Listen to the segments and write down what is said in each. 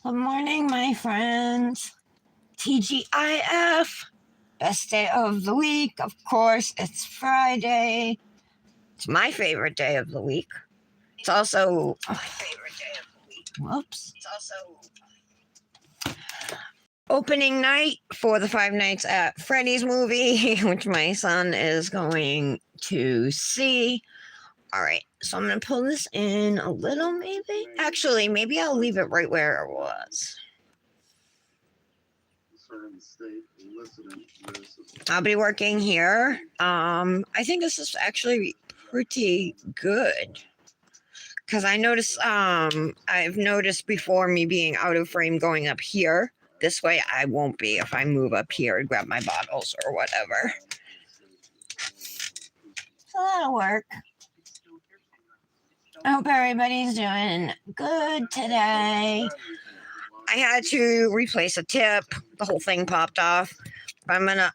Good morning, my friends. TGIF, best day of the week. Of course, it's Friday. It's my favorite day of the week. It's also my favorite day of the week. Whoops. It's also opening night for the Five Nights at Freddy's movie, which my son is going to see. All right, so I'm going to pull this in a little, maybe. Actually, maybe I'll leave it right where it was. I'll be working here. I think this is actually pretty good because I noticed I've noticed before me being out of frame going up here. This way I won't be if I move up here and grab my bottles or whatever. So that'll work. I hope everybody's doing good today. I had to replace a tip. The whole thing popped off. I'm gonna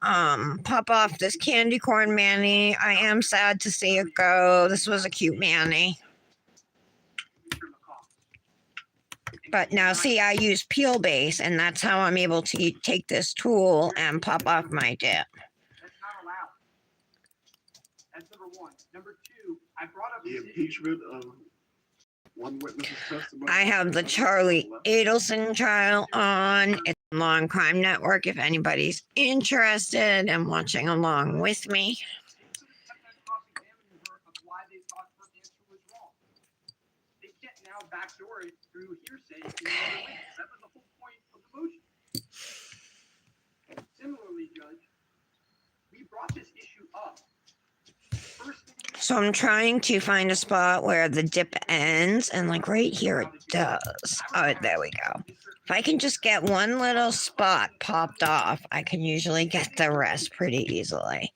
pop off this candy corn Manny. I am sad to see it go. This was a cute Manny. But now see, I use peel base, and that's how I'm able to take this tool and pop off my dip. That's not allowed. That's number one. Number two, I brought up the impeachment of one witness's testimony. I have the Charlie Adelson trial on. It's on Long Crime Network if anybody's interested and watching along with me. They can't now backdoor it through hearsay. That was the whole point of the motion. Similarly, Judge, we brought this issue up. So I'm trying to find a spot where the dip ends, and like right here it does. Oh, there we go. If I can just get one little spot popped off, I can usually get the rest pretty easily.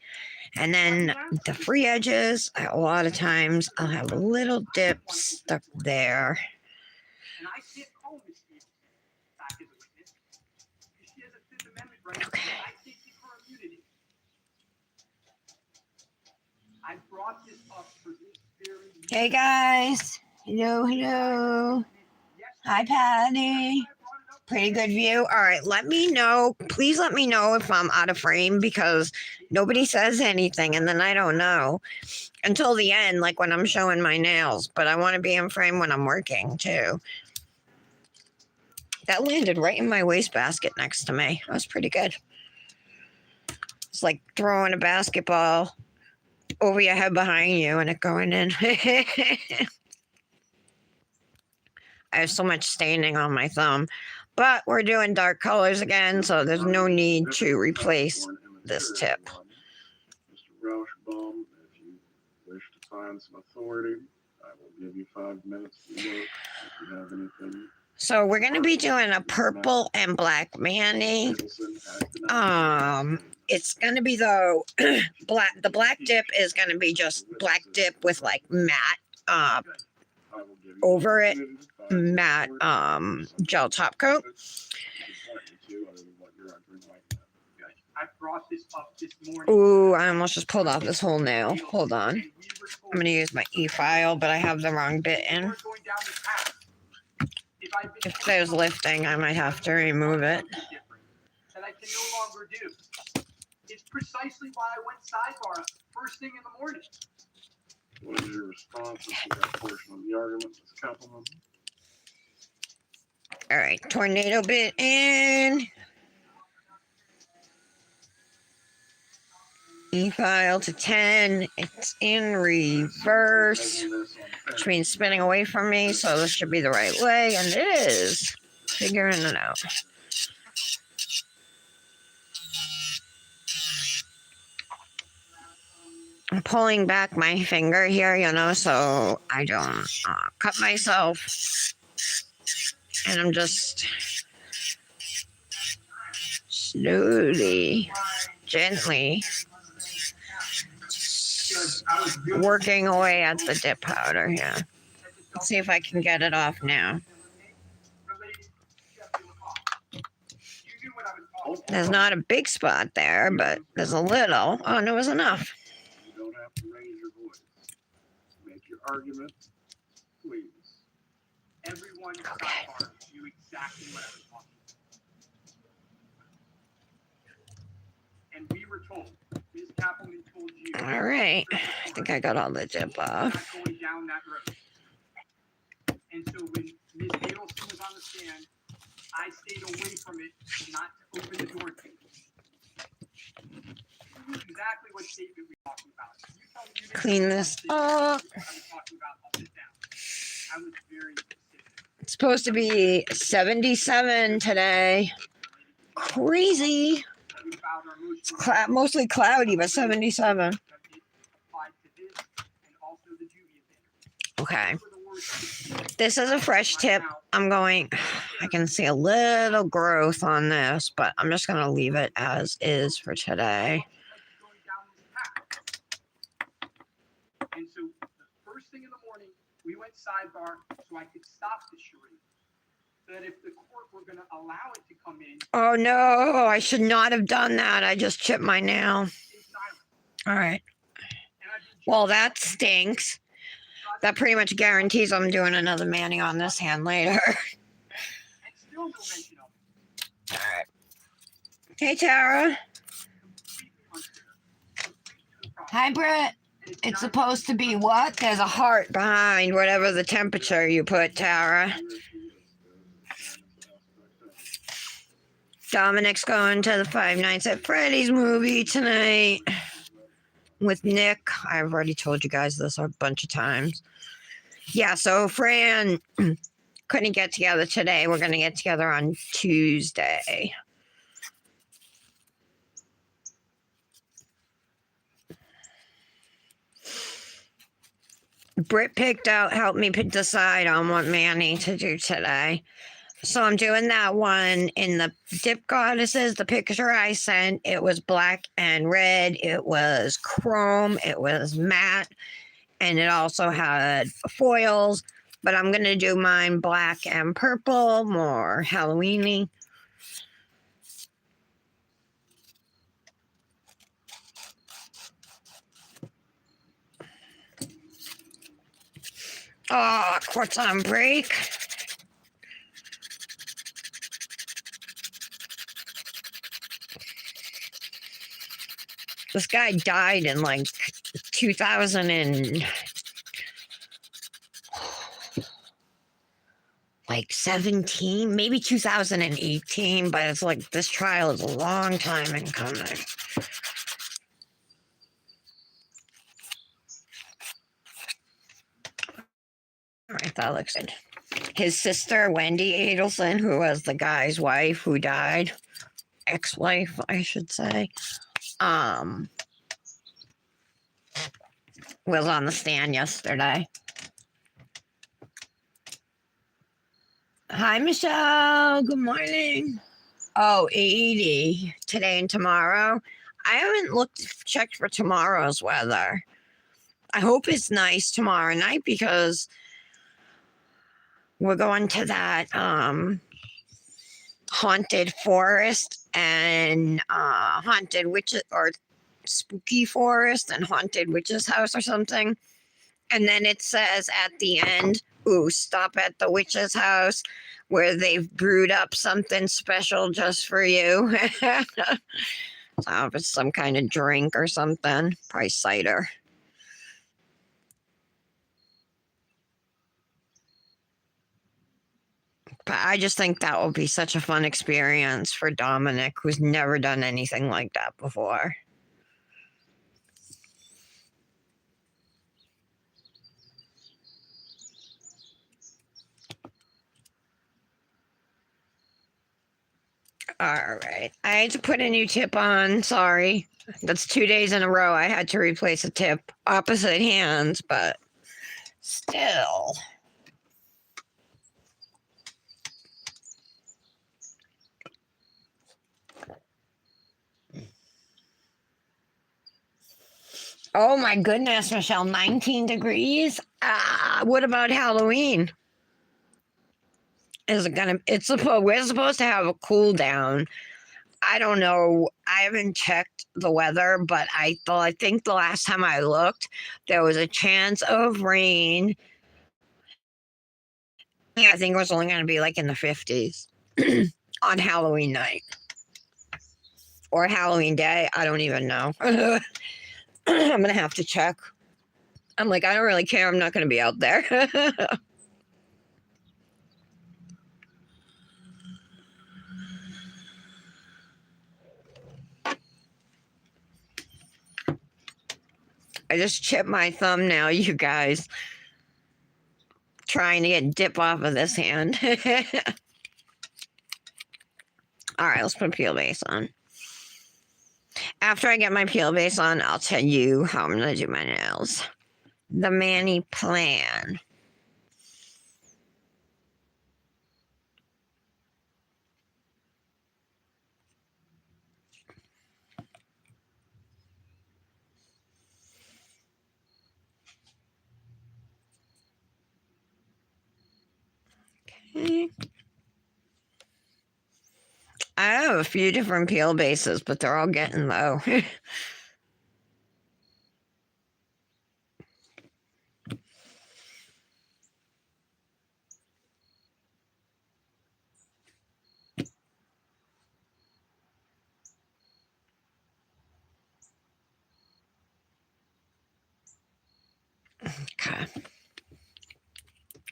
And then the free edges, a lot of times I'll have a little dip stuck there. And I can't call Miss Stevenson back as a witness because she has a Fifth Amendment right. Okay. I can't keep her immunity. I brought this up for this very reason. Hey guys. Hello. Hi, Patty. Pretty good view. All right, let me know. Please let me know if I'm out of frame because nobody says anything and then I don't know until the end, like when I'm showing my nails. But I want to be in frame when I'm working too. That landed right in my wastebasket next to me. That was pretty good. It's like throwing a basketball over your head behind you and it going in. I have so much staining on my thumb. But we're doing dark colors again, so there's no need to replace this tip. Mr. Rauschbaum, if you wish to find some authority, I will give you 5 minutes to look if you have anything. So we're going to be doing a purple and black Manny. It's going to be the black dip is going to be just black dip with like matte over it. Matte gel top coat. I brought this up this morning. Ooh, I almost just pulled off this whole nail. Hold on. I'm going to use my e-file, but I have the wrong bit in. If there's lifting, I might have to remove it. That I can no longer do. It's precisely why I went sidebar first thing in the morning. What is your response to that portion of the argument, Ms. Kappelman? All right, tornado bit in. E-file to 10. It's in reverse, which means spinning away from me, so this should be the right way, and it is. Figuring it out. I'm pulling back my finger here, you know, so I don't cut myself. And I'm just slowly, gently working away at the dip powder here. Let's see if I can get it off now. There's not a big spot there, but there's a little. Oh, no, it was enough. You don't have to raise your voice. Make your argument, please. everyone at Okay. Sidebar knew exactly what I was talking about. And we were told, Ms. Kappelman told you. All right. I think I got all the dip we're off. not going down that road. And so when Ms. Adelson was on the stand, I stayed away from it, not to open the door to it. You knew exactly what statement we were talking about. You tell me you didn't Clean know this what statement up. I was talking about, I'll sit down. I was very specific. It's supposed to be 77 today. Crazy. We filed our motion. It's mostly cloudy, but 77. That it applied to this and also the Juvian thing. Okay. Those were the words This is a fresh tip. I'm going, I can see a little growth on this, but I'm just going to leave it as is for today. going down this path. And so the first thing in the morning, we went Sidebar so I could stop the charade. So that if the court were going to allow it to come in Oh no, I should not have done that. I just chipped my nail. in silence. All right. And I've been Well, that stinks. That pretty much guarantees I'm doing another manning on this hand later. and still no mention of it. All right. Hey, Tara. Completely unfair. Completely improper. Hi, Britt. And It's not supposed to be what? There's a heart behind whatever the temperature you put, Tara. Dominic's going to the Five Nights at Freddy's movie tonight with Nick. I've already told you guys this a bunch of times. Yeah, so Fran couldn't get together today. We're going to get together on Tuesday. Britt helped me decide on what Manny to do today. So I'm doing that one in the Dip Goddesses. The picture I sent, it was black and red. It was chrome. It was matte. And it also had foils. But I'm going to do mine black and purple, more Halloween-y. Oh, Quartz on break. This guy died in like 2000 and like 17, maybe 2018, but it's like this trial is a long time in coming. All right, that looks good. His sister, Wendy Adelson, who was the guy's wife who died, ex-wife, I should say, was on the stand yesterday. Hi, Michelle. Good morning. Oh, 80 today and tomorrow. I haven't checked for tomorrow's weather. I hope it's nice tomorrow night because we're going to that haunted forest and haunted witches or spooky forest and haunted witch's house or something. And then it says at the end, ooh, stop at the witch's house where they've brewed up something special just for you. So if it's some kind of drink or something, probably cider. But I just think that will be such a fun experience for Dominic, who's never done anything like that before. All right. I had to put a new tip on. Sorry. That's 2 days in a row. I had to replace a tip. Opposite hands, but still. Oh my goodness, Michelle, 19 degrees? What about Halloween? Is it gonna, we're supposed to have a cool down. I don't know. I haven't checked the weather, but I think the last time I looked, there was a chance of rain Yeah, I think it was only going to be like in the 50s on Halloween night or Halloween day. I don't even know. I'm going to have to check. I'm like, I don't really care. I'm not going to be out there. I just chipped my thumb now, you guys. Trying to get dip off of this hand. All right, let's put peel base on. After I get my peel base on, I'll tell you how I'm going to do my nails. The Manny plan. Okay. I have a few different peel bases, but they're all getting low. Okay.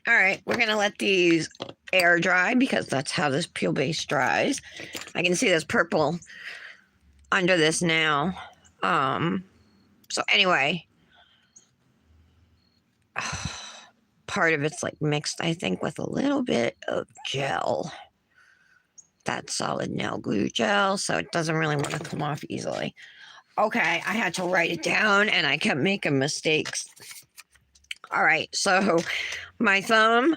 All right, we're gonna let these air dry because that's how this peel base dries. I can see this purple under this now. So anyway, part of it's like mixed, I think, with a little bit of gel. That solid nail glue gel, so it doesn't really want to come off easily. Okay, I had to write it down and I kept making mistakes. All right, so my thumb.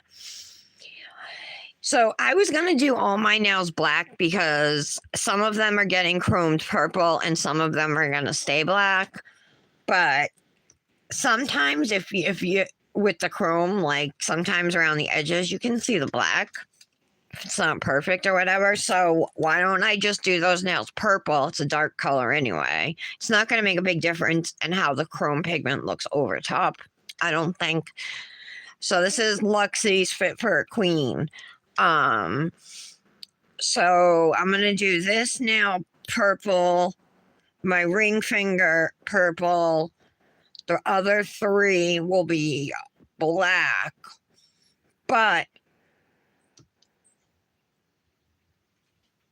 So I was going to do all my nails black because some of them are getting chromed purple and some of them are going to stay black. But sometimes if you with the chrome, like sometimes around the edges, you can see the black. It's not perfect or whatever. So why don't I just do those nails purple? It's a dark color anyway. It's not going to make a big difference in how the chrome pigment looks over top, I don't think. So this is Luxie's Fit for a Queen. So I'm going to do this now purple, my ring finger purple. The other three will be black. But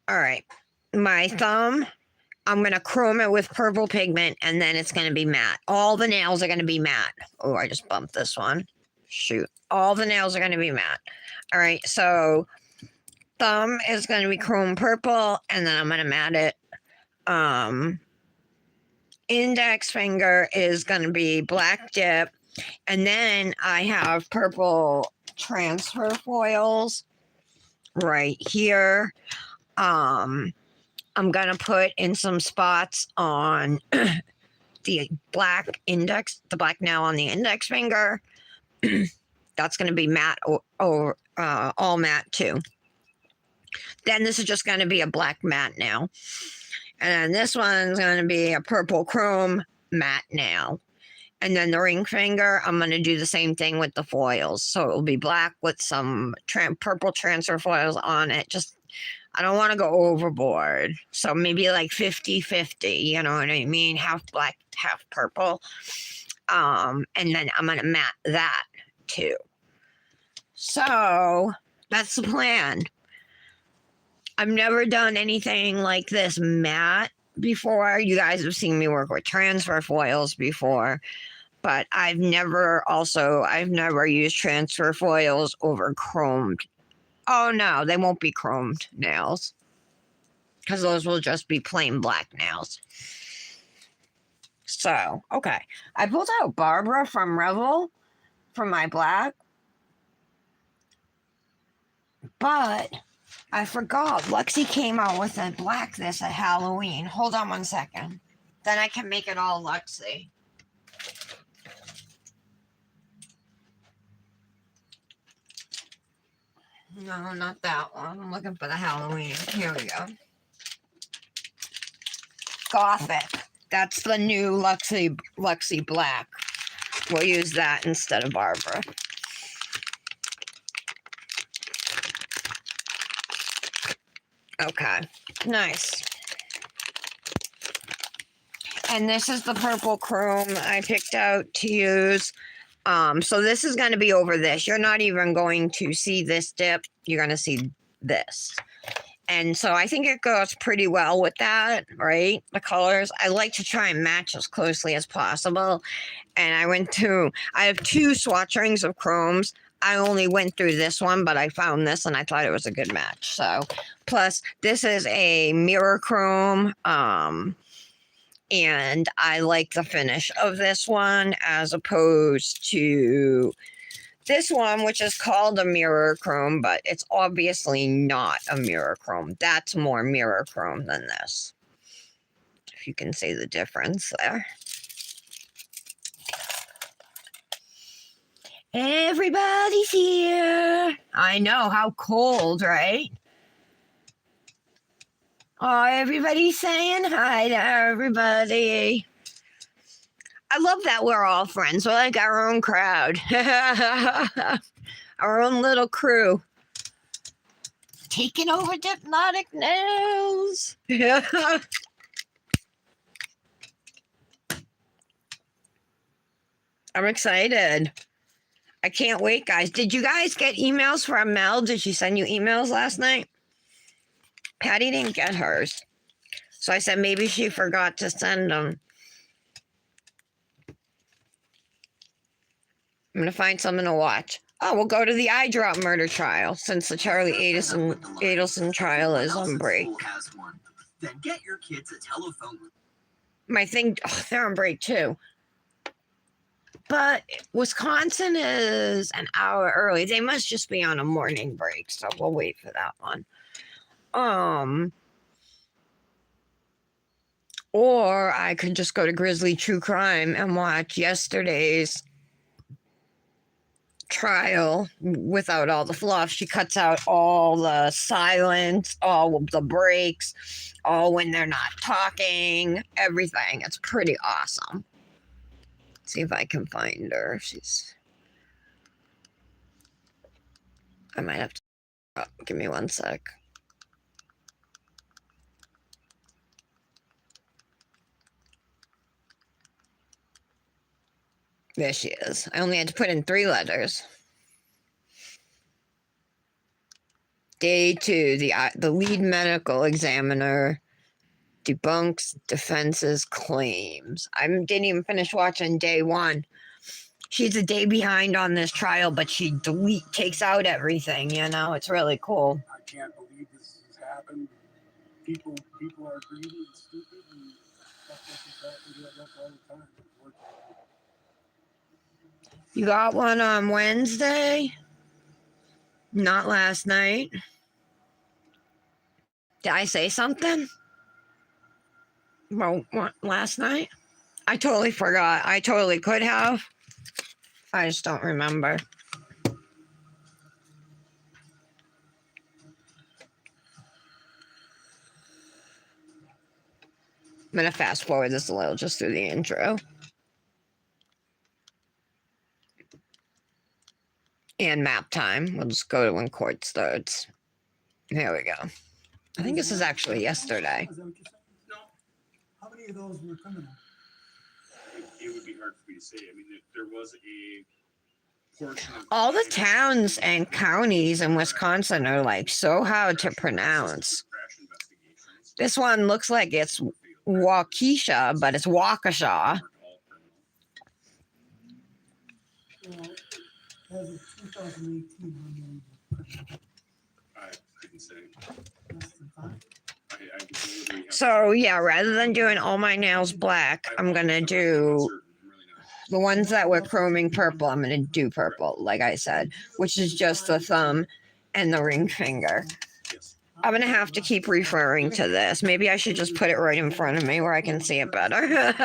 all right, my thumb, I'm going to chrome it with purple pigment and then it's going to be matte. All the nails are going to be matte. Oh, I just bumped this one. Shoot. All the nails are going to be matte. All right, so thumb is going to be chrome purple and then I'm going to matte it. Index finger is going to be black dip. And then I have purple transfer foils right here. I'm going to put in some spots on the black index, the black nail on the index finger. That's going to be matte or all matte too. Then this is just going to be a black matte nail. And then this one's going to be a purple chrome matte nail. And then the ring finger, I'm going to do the same thing with the foils. So it will be black with some purple transfer foils on it. Just, I don't want to go overboard. So maybe like 50-50, you know what I mean? Half black, half purple. And then I'm going to matte that too. So that's the plan. I've never done anything like this matte before. You guys have seen me work with transfer foils before, but I've never used transfer foils over chromed. Oh no, they won't be chromed nails because those will just be plain black nails. So, okay. I pulled out Barbara from Revel for my black, but I forgot. Luxie came out with a black this at Halloween. Hold on one second. Then I can make it all Luxie. No, not that one. I'm looking for the Halloween. Here we go. Gothic. That's the new Luxie black. We'll use that instead of Barbara. Okay, nice. And this is the purple chrome I picked out to use. So this is going to be over this. You're not even going to see this dip. You're going to see this. And so I think it goes pretty well with that, right? The colors. I like to try and match as closely as possible. And I have two swatch rings of chromes. I only went through this one, but I found this and I thought it was a good match. So, plus this is a mirror chrome. And I like the finish of this one as opposed to this one, which is called a mirror chrome, but it's obviously not a mirror chrome. That's more mirror chrome than this. If you can see the difference there. Everybody's here. I know, how cold, right? Oh, everybody's saying hi to everybody. I love that we're all friends. We're like our own crowd. Our own little crew. Taking over Hypnotic Nails. I'm excited. I can't wait, guys. Did you guys get emails from Mel? Did she send you emails last night? Patty didn't get hers. So I said maybe she forgot to send them. I'm going to find something to watch. Oh, we'll go to the eye drop murder trial since the Charlie Adelson trial is on break. Then get your kids a telephone. My thing, they're on break too. But Wisconsin is an hour early. They must just be on a morning break, so we'll wait for that one. Or I could just go to Grizzly True Crime and watch yesterday's trial without all the fluff. She cuts out all the silence, all of the breaks, all when they're not talking, everything. It's pretty awesome. See if I can find her. I might have to. Give me one sec. There she is. I only had to put in 3 letters. Day 2, the lead medical examiner debunks defense's claims. I didn't even finish watching day 1. She's a day behind on this trial, but she takes out everything, you know? It's really cool. I can't believe this has happened. People are greedy and stupid and stuff like that. We do that all the time. You got one on Wednesday? Not last night. Did I say something? Well, what, last night? I totally forgot. I totally could have. I just don't remember. I'm going to fast forward this a little just through the intro. And map time. We'll just go to when court starts. Here we go. I think this is actually yesterday. Is that what you're saying? No, How many of those were criminal? It would be hard for me to say. I mean, there was a portion of All the towns and counties in Wisconsin are like so hard to pronounce. crash investigations. This one looks like it's Waukesha, but it's Waukesha. Well, as of 2018, how many were criminal? I couldn't say. Less than 5? I just literally have- So yeah, rather than doing all my nails black, I'm gonna do the ones that were chroming purple. I'm gonna do purple, like I said, which is just the thumb and the ring finger. Yes. I'm gonna have to keep referring to this. Maybe I should just put it right in front of me where I can see it better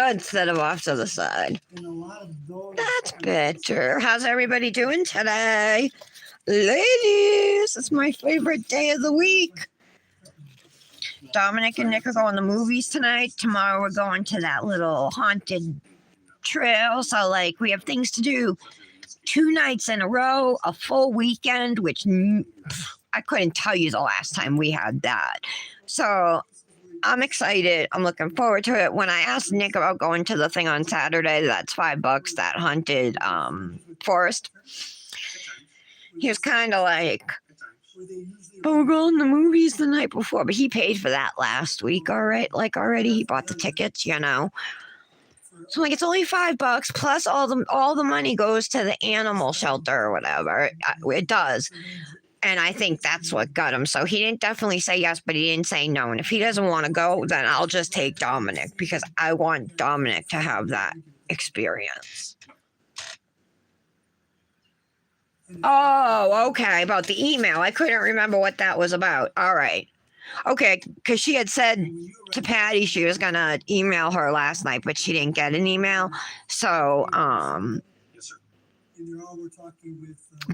instead of off to the side. And a lot of those. That's better. How's everybody doing today? Ladies, it's my favorite day of the week. Dominic and Nick are going to movies tonight. Tomorrow we're going to that little haunted trail. So, like, we have things to do 2 nights in a row, a full weekend, which I couldn't tell you the last time we had that. So I'm excited. I'm looking forward to it. When I asked Nick about going to the thing on Saturday, that's $5, that haunted forest. He was kind of like, but we're going to the movies the night before. But he paid for that last week, all right? Like already, he bought the tickets, you know. So like, it's only $5 plus all the money goes to the animal shelter or whatever. It does, and I think that's what got him. So he didn't definitely say yes, but he didn't say no. And if he doesn't want to go, then I'll just take Dominic because I want Dominic to have that experience. Oh, okay. About the email. I couldn't remember what that was about. All right. Okay. Because she had said to Patty she was going to email her last night, but she didn't get an email. So, Yes, sir.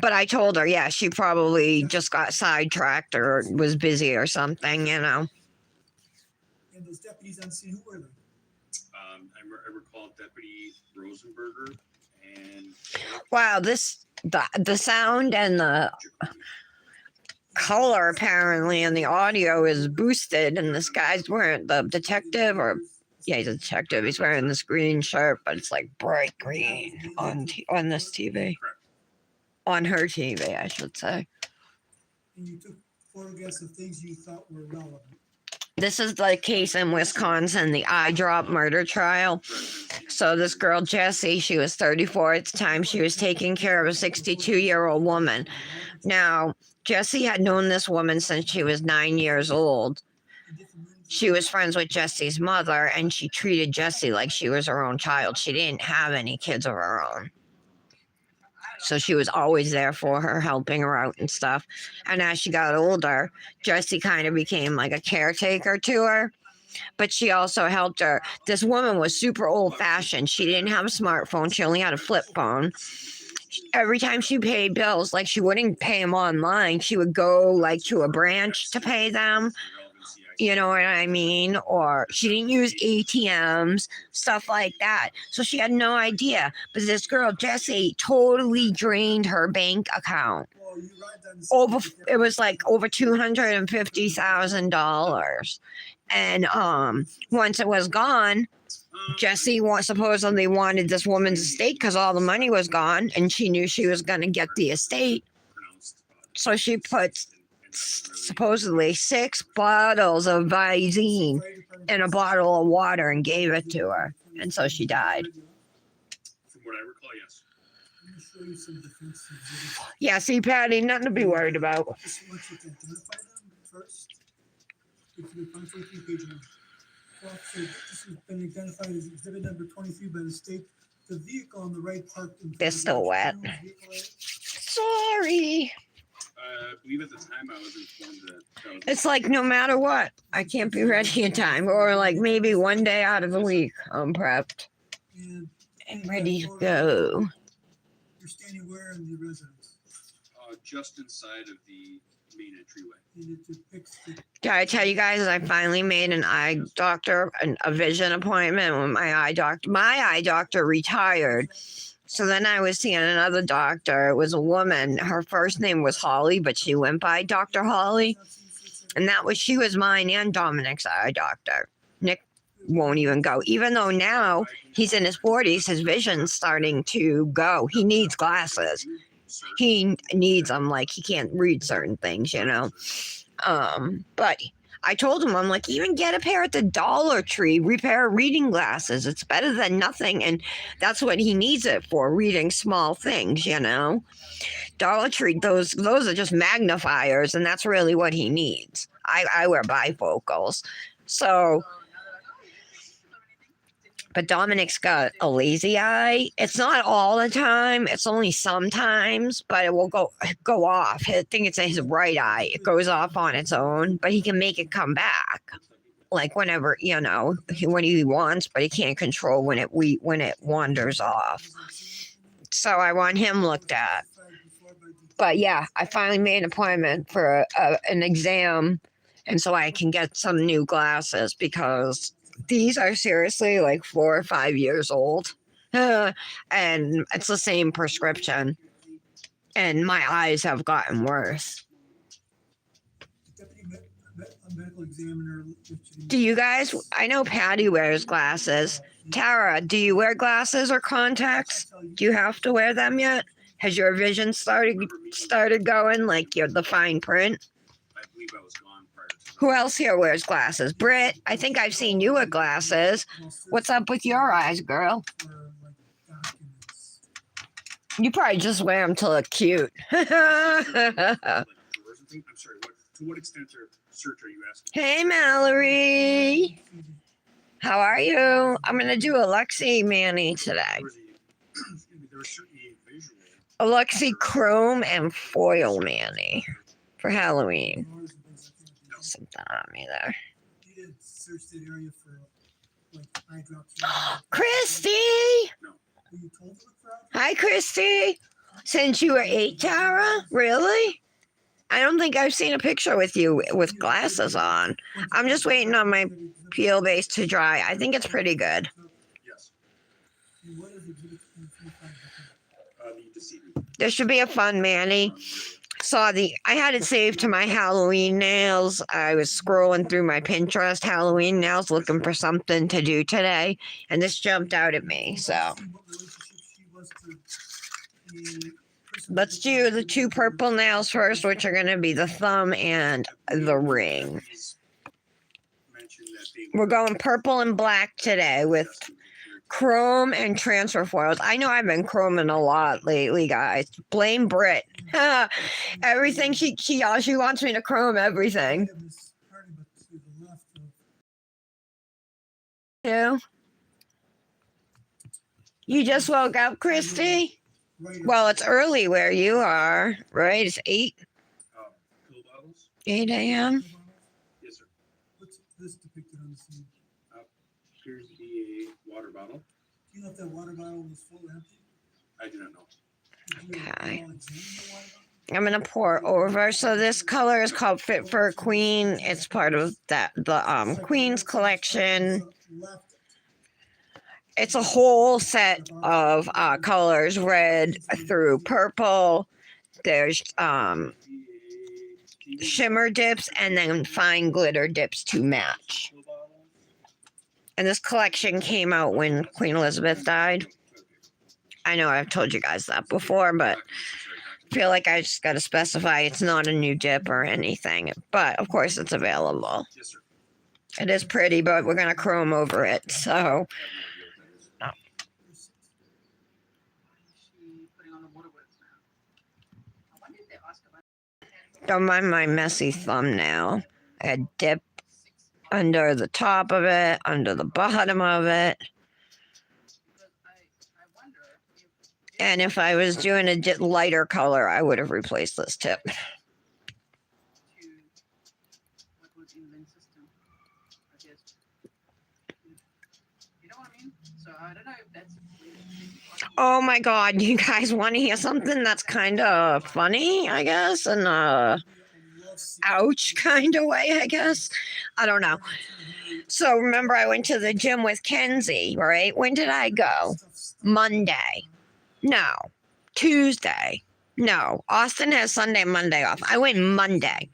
but I told her, yeah, she probably just got sidetracked or was busy or something, you know. And those deputies on scene, who were they? I recall Deputy Rosenberger and Wow, the sound and the color apparently and the audio is boosted, and this guy's wearing the detective, or yeah, he's a detective. He's wearing this green shirt, but it's like bright green on this TV, on her TV, I should say. And you took photographs of things you thought were relevant. This is the case in Wisconsin, the eye drop murder trial. So this girl, Jessie, she was 34 at the time. She was taking care of a 62-year-old woman. Now, Jessie had known this woman since she was 9 years old. She was friends with Jessie's mother, and she treated Jessie like she was her own child. She didn't have any kids of her own. So she was always there for her, helping her out and stuff. And as she got older, Jessie kind of became like a caretaker to her. But she also helped her. This woman was super old fashioned. She didn't have a smartphone. She only had a flip phone. Every time she paid bills, like she wouldn't pay them online. She would go like to a branch to pay them. You know what I mean? Or she didn't use ATMs, stuff like that. So she had no idea. But this girl, Jessie, totally drained her bank account. It was like over $250,000. And once it was gone, Jessie supposedly wanted this woman's estate because all the money was gone, and she knew she was going to get the estate. So she put supposedly 6 bottles of Visine in a bottle of water and gave it to her. And so she died. from what I recall, yes. Let me show you some defense exhibits. Yeah, see, Patty, nothing to be worried about. Just want you to identify them first. If you find 23 page one. Officer, this has been identified as exhibit number 23 by the state. The vehicle on the right parked in. They're still wet. Sorry. I believe at the time I was informed that was It's like no matter what, I can't be ready in time. Or like maybe one day out of the week, I'm prepped and ready to go. You're standing where in the residence? just inside of the main entryway. And it depicts the Did I tell you guys I finally made an eye doctor, a vision appointment with my eye doctor? My eye doctor retired. So then I was seeing another doctor. It was a woman. Her first name was Holly, but she went by Dr. Holly. And she was mine and Dominic's eye doctor. Nick won't even go. Even though now he's in his 40s, his vision's starting to go. He needs glasses. He needs them, like he can't read certain things, you know. But I told him, I'm like, even get a pair at the Dollar Tree, repair reading glasses. It's better than nothing. And that's what he needs it for, reading small things, you know. Dollar Tree, those are just magnifiers, and that's really what he needs. I wear bifocals. So, but Dominic's got a lazy eye. It's not all the time. It's only sometimes, but it will go off. I think it's his right eye. It goes off on its own, but he can make it come back. Like whenever, you know, when he wants, but he can't control when it wanders off. So I want him looked at. But yeah, I finally made an appointment for an exam, and so I can get some new glasses because these are seriously like 4 or 5 years old. And it's the same prescription. And my eyes have gotten worse. medical examiner. Do you guys? I know Patty wears glasses. Tara, do you wear glasses or contacts? Do you have to wear them yet? Has your vision started going like you're the fine print? I believe I was gone prior to. Who else here wears glasses? Britt, I think I've seen you with glasses. What's up with your eyes, girl? For, like, documents. You probably just wear them to look cute. Like drawers and things? I'm sorry, to what extent or search are you asking? Hey, Mallory. How are you? I'm going to do Alexi Manny today. There was excuse me, there was certainly a visual. Alexi Chrome and Foil Manny for Halloween. Drawers and things like that. Something on me there. You did search that area for like eye drops. Christy! Were you told to look for eye drops? Hi, Christy. Since you were 8, Tara? Really? I don't think I've seen a picture with you with glasses on. I'm just waiting on my peel base to dry. I think it's pretty good. Yes, What is exhibit 25? the deceiving. There should be a fun Manny. I had it saved to my Halloween nails. I was scrolling through my Pinterest Halloween nails looking for something to do today, and this jumped out at me. So let's do the 2 purple nails first, which are going to be the thumb and the ring. Mentioned that they We're going purple and black today with chrome and transfer foils. I know I've been chroming a lot lately, guys. Blame Brit. Everything she wants me to chrome everything. Too. You just woke up, Christy? Well, it's early where you are, right? It's 8 pill bottles. 8 a.m. Yes, sir. What's this depicted on the scene? Appears to be a water bottle. Do you know if that water bottle was full or empty? I do not know. Did you Okay. all examine the water bottle? I'm gonna pour over. So this color is called Fit for a Queen. It's part of the Queen's collection. Left. It's a whole set of colors, red through purple. There's shimmer dips and then fine glitter dips to match. Pill bottle. And this collection came out when Queen Elizabeth died. I know I've told you guys that before, but I feel like I just got to specify it's not a new dip or anything. But of course, it's available. Yes, sir. It is pretty, but we're going to chrome over it. So She putting on the water whips now. I wonder if they ask about don't mind my messy thumbnail. I had dip under the top of it, under the bottom of it. because I wonder if And if I was doing a lighter color, I would have replaced this tip. to what was in the system, I guess. You know what I mean? So I don't know if that's Oh my God, you guys want to hear something that's kind of funny, I guess, and ouch kind of way, I guess. I don't know. So remember, I went to the gym with Kenzie, right? When did I go? Monday. No. Tuesday. No. Austin has Sunday, Monday off. I went Monday.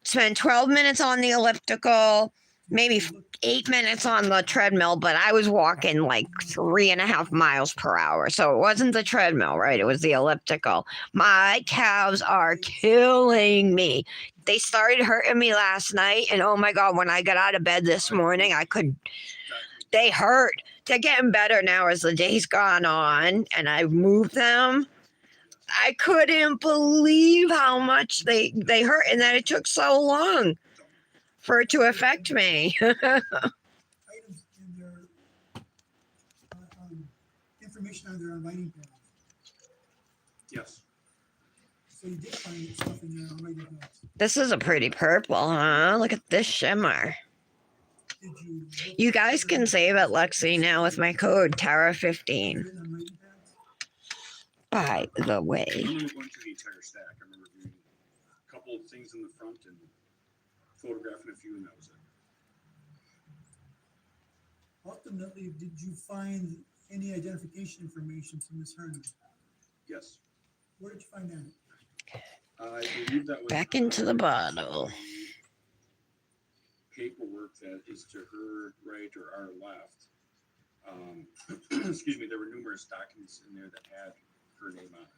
Spent 12 minutes on the elliptical, maybe 8 minutes on the treadmill, but I was walking like 3.5 miles per hour. So it wasn't the treadmill, right? It was the elliptical. My calves are killing me. They started hurting me last night. And oh my God, when I got out of bed this morning, they hurt. They're getting better now as the day's gone on and I've moved them. I couldn't believe how much they hurt and that it took so long for it to affect me. Items in their information on their writing pad. Yes. So you did find stuff in there on writing pads. This is a pretty purple, huh? Look at this shimmer. Did you? look You guys for can save at Lexi now with my code TARA15. written on writing pads? By the I way, remember going through the entire stack. I remember doing a couple of things in the front and photographing a few, and that was it. Ultimately, did you find any identification information from Miss Herndon? Yes. Where did you find that? I believe that was back into the bottle. that is to her right or our left. Excuse me, there were numerous documents in there that had her name on it.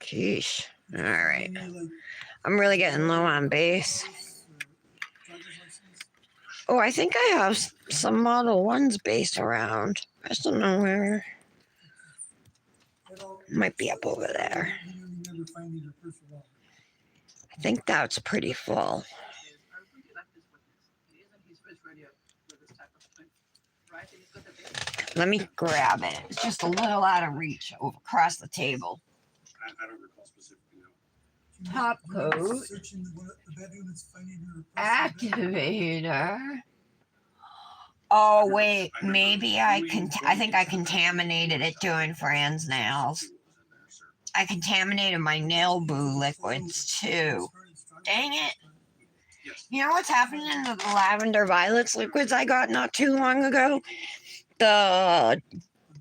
Jeez. All right. Any, like, I'm really getting low on base. driver's license? Oh, I think I have some Model 1s based around. I just don't know where. At all? Might be up over there. You remember finding her personal wallet? I think that's pretty full. Let me grab it. It's just a little out of reach over across the table. I don't recall specifically now. You Top remember coat. searching the bedroom and finding her personal bag? Activator. Oh wait, maybe I think I contaminated it doing Fran's nails. I contaminated my nail boo liquids too. Dang it. Yes. You know what's happening to the lavender violets liquids I got not too long ago? The I'm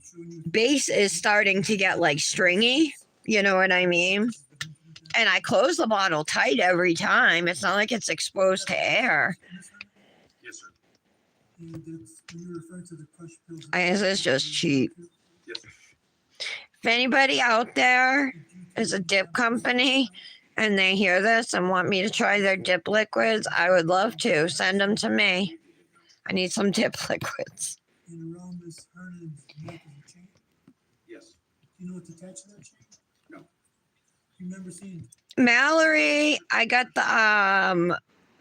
sure you- base is starting to get like stringy. You know what I mean? And I close the bottle tight every time. It's not like it's exposed to air. Yes, sir. And that's when you're referring to the crushed pills. I guess it's just cheap. Yes, sir. If anybody out there is a dip company and they hear this and want me to try their dip liquids, I would love to. Send them to me. I need some dip liquids. And around Miss Hernan's neck is a chain. Yes. Do you know what's attached to that chain? No. You remember seeing? Mallory, I got the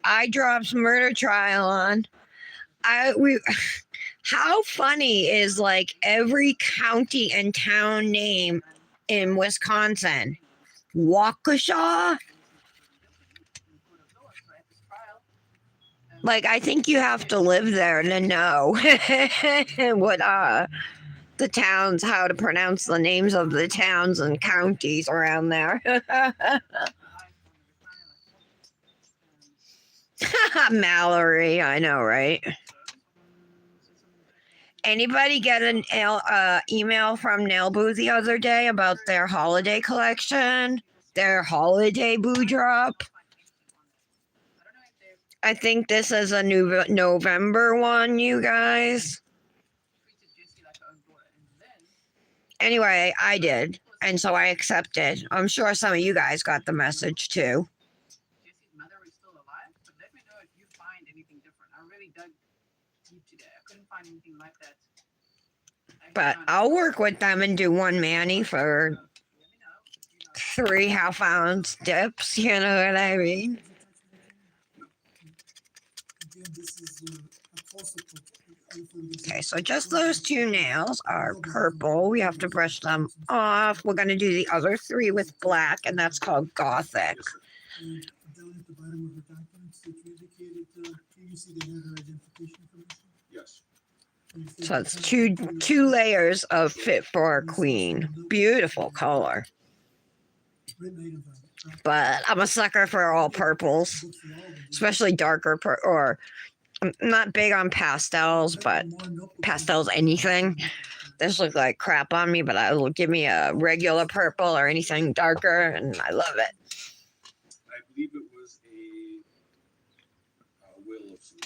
eye drops murder trial on. How funny is like every county and town name in Wisconsin? Waukesha? Like I think you have to live there to know what the towns, how to pronounce the names of the towns and counties around there. Mallory, I know, right? Anybody get an email from Nail Boo the other day about their holiday collection? Their holiday boo drop? I think this is a new November one, you guys. Anyway, I did, and so I accepted. I'm sure some of you guys got the message too. Jesse's mother is still alive, but let me know if you find anything different. I really dug deep today. I couldn't find anything like that. But I'll work with them and do one Manny for 3 half-ounce dips. You know what I mean? Again, this is a close-up. Okay, so just those 2 nails are purple. We have to brush them off. We're gonna do the other 3 with black, and that's called Gothic. Yes, sir. And down at the bottom of her documents that you indicated previously, they had her identification information. Yes. And if they So it's determine two layers of Fit for a Queen. Beautiful color. written items on it, right? But I'm a sucker for all purples, Books for all of them. especially darker or I'm not big on pastels, but pastels anything. This looks like crap on me, but it'll give me a regular purple or anything darker, and I love it. I believe it was a will of some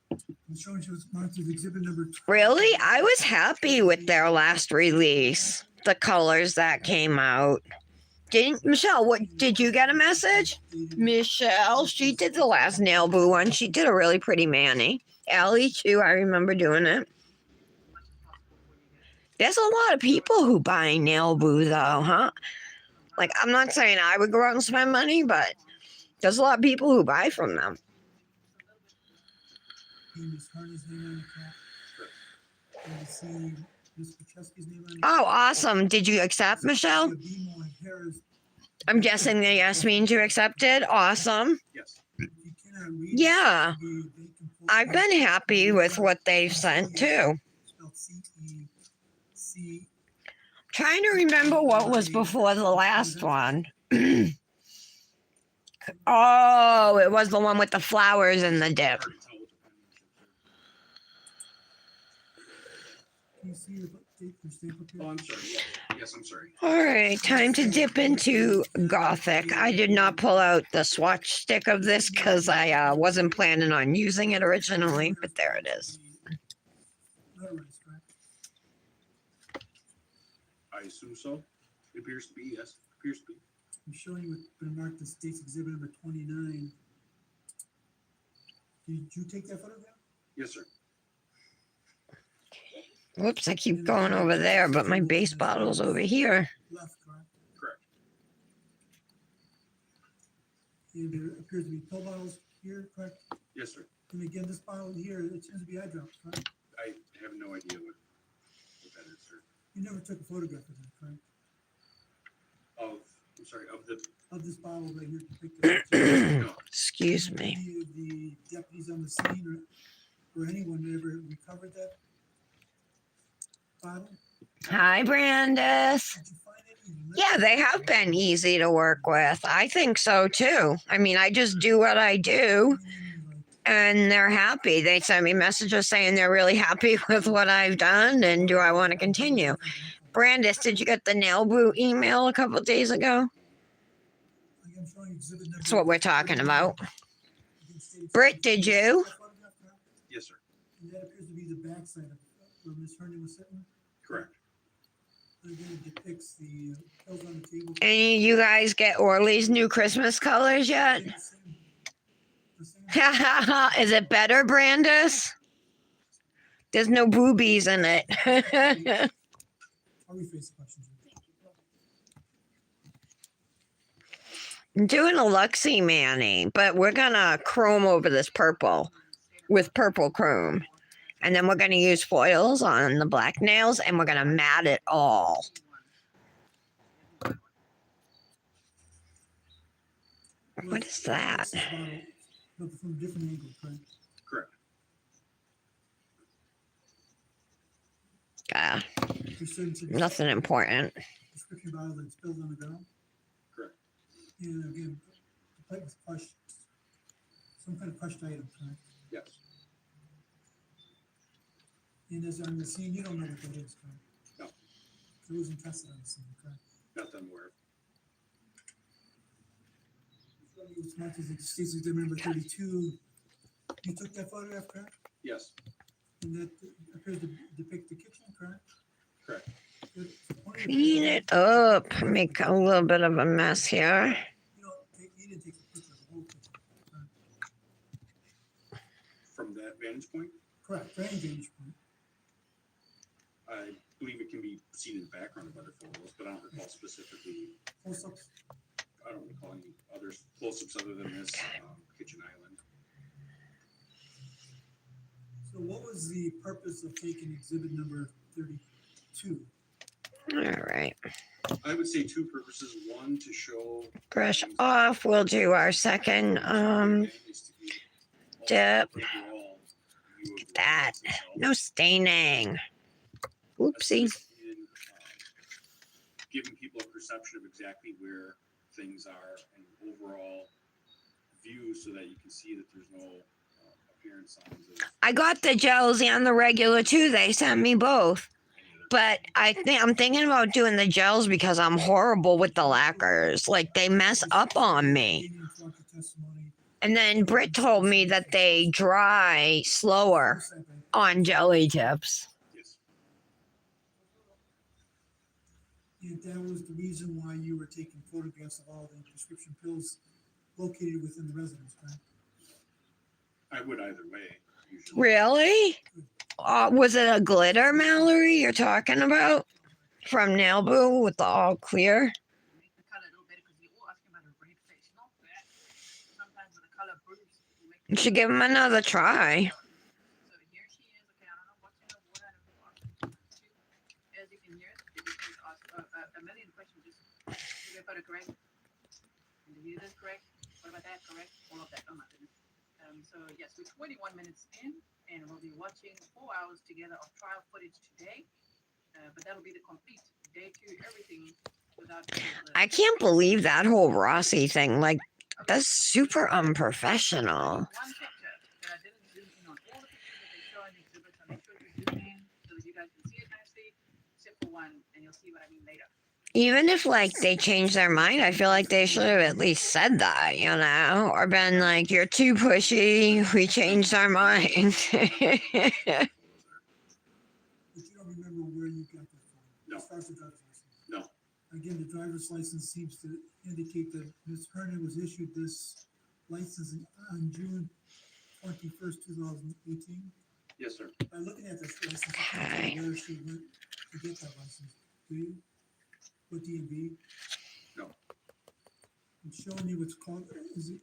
sort. I'm showing you what's marked as exhibit number 12. Really, I was happy with their last release. The colors that came out. Didn't Michelle? What did you get a message? Michelle, she did the last Nail Boo one. She did a really pretty Manny. Allie too. I remember doing it. There's a lot of people who buy Nail Boo though, huh? Like I'm not saying I would go out and spend money, but there's a lot of people who buy from them. And Miss Harney's name on the cap. And you see Miss Petruski's name on the Oh, awesome. Did you accept, Michelle? BMO and Harris, I'm guessing the yes means you accepted. Awesome. Yes. you cannot read Yeah. the vacant I've been happy with what they've sent too. Spelled C-E-C. Trying to remember what was before the last one. Oh, it was the one with the flowers in the dip. Hard to tell what the penmanship is. Can you see the state your stamp up here? Oh, I'm sorry. Yes, I'm sorry. All right, time to dip into Gothic. I did not pull out the swatch stick of this because I wasn't planning on using it originally, but there it is. Notarized, correct? I assume so. It appears to be, yes. Appears to be. I'm showing you what's been marked as state's exhibit number 29. Did you take that photograph? Yes, sir. Whoops, I keep going over there, but my base bottle's over here. Left, correct? Correct. And there appears to be pill bottles here, correct? Yes, sir. And again, this bottle here, it seems to be eye drops, correct? I have no idea what that is, sir. You never took a photograph of that, correct? I'm sorry, of the, Of this bottle right here depicted. no, Excuse Did me. any of the deputies on the scene or anyone ever recovered that bottle? Hi, Brandis. Did you find any? Yeah, they have been easy to work with. I think so too. I mean, I just do what I do and they're happy. They send me messages saying they're really happy with what I've done and do I want to continue. Brandis, did you get the nail boot email a couple days ago? That's what we're talking about. Britt, did you? yes, sir. And that appears to be the backside of where Miss Herndon was sitting. Correct. And again, it depicts the pills on the table. Any of you guys get Orly's new Christmas colors yet? Is it better, Brandis? There's no boobies in it. I'll rephrase the questions. I'm doing a Luxie Manny, but we're gonna chrome over this purple with purple chrome. And then we're gonna use foils on the black nails and we're gonna mat it all. What is that? This bottle, but from a different angle, correct? Correct. There's certain Nothing important. prescription bottle that's spilled on the ground. Correct. And again, the plate was crushed, some kind of crushed item, correct? Yes. And as on the scene, you don't know what that is, correct? No. It wasn't tested on the scene, correct? Not that I'm aware of. It's marked as state's exhibit number 32. You took that photograph, correct? Yes. And that appears to depict the kitchen, correct? Correct. Good. So one of the Clean pictures- it up. Make a little bit of a mess here. You didn't take a picture of the whole kitchen, correct? From that vantage point, Correct, very vantage point. I believe it can be seen in the background of other photos, but I don't recall specifically. Close-ups. I don't recall any other close-ups other than this kitchen island. So what was the purpose of taking exhibit number 32? All right. I would say two purposes. One, to show Brush off. We'll do our second dip. That. No staining. Oopsie. Giving people a perception of exactly where things are and overall view so that you can see that there's no apparent signs of I got the gels and the regular too. They sent me both. any other. But I'm thinking about doing the gels because I'm horrible with the lacquers. Like they mess up on me. Gaining throughout the testimony, And then Britt told me that they dry slower side by- on jelly tips. Yes. And that was the reason why you were taking photographs of all the prescription pills located within the residence, correct? I would either way, usually. Really? Was it a glitter, Mallory, you're talking about? From Nail Boo with the all clear? Make the color a little better because you're all asking about a red face, you know? Sometimes with the color brews, you make You should give him another try. So here she is, okay, I don't know what's in the water. I don't know. As you can hear, you can ask a million questions. Just you get better, correct? And the heat is correct. What about that? Correct? All of that. Oh my goodness. So yes, we're 21 minutes in, and we'll be watching 4 hours together of trial footage today. But that'll be the complete day 2, everything without. I can't believe that whole Rossi thing. Like, that's super unprofessional. One picture that I didn't zoom in on all the pictures that they show in the exhibit. I make sure you zoom in so that you guys can see it nicely. you'll see what I mean later. Even if like they change their mind, I feel like they should have at least said that, you know, or been like, "You're too pushy. We changed our mind." But you don't remember where you got that from? No. As far as the driver's license? No. Again, the driver's license seems to indicate that Ms. Hernan was issued this license on June 21st, 2018. Yes, sir. By looking at this license, you can't Okay. tell where she went to get that license, do you? What DMV? No. I'm showing you what's called, is it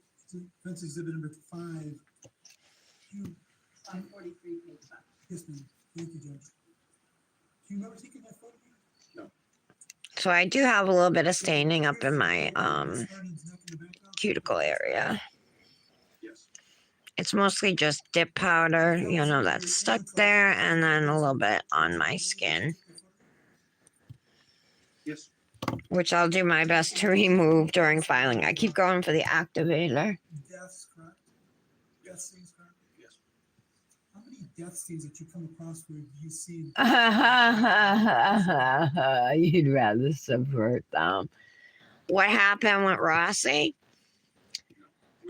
offense exhibit number 5. You, 543 page 5. yes, ma'am. Thank you, Judge. Do you remember taking that photo? So I do have a little bit of staining up in my Ms. Hernan's neck in the background? cuticle area. Yes. It's mostly just dip powder, you know, that's stuck there, and then a little bit on my skin, Yes. which I'll do my best to remove during filing. I keep going for the activator. Deaths, correct? Death scenes, correct? Yes. How many death scenes that you come across where you see? You'd rather subvert them. What happened with Rossi?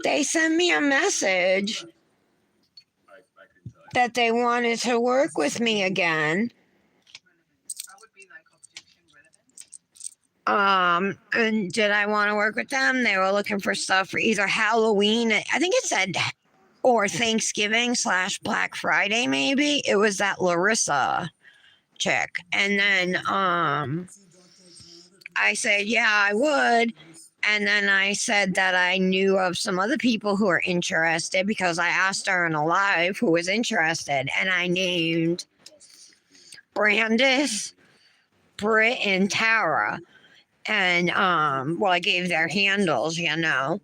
They sent me a message I couldn't tell you. that they wanted to work with me again. I would be like objection relevant. And did I want to work with them? They were looking for stuff for either Halloween, I think it said, or Thanksgiving / Black Friday, maybe. It was that Larissa chick. And then I said, yeah, I would. And then I said that I knew of some other people who were interested because I asked her in a live who was interested. And I named Brandis, Britt, and Tara. And well, I gave their handles, you know.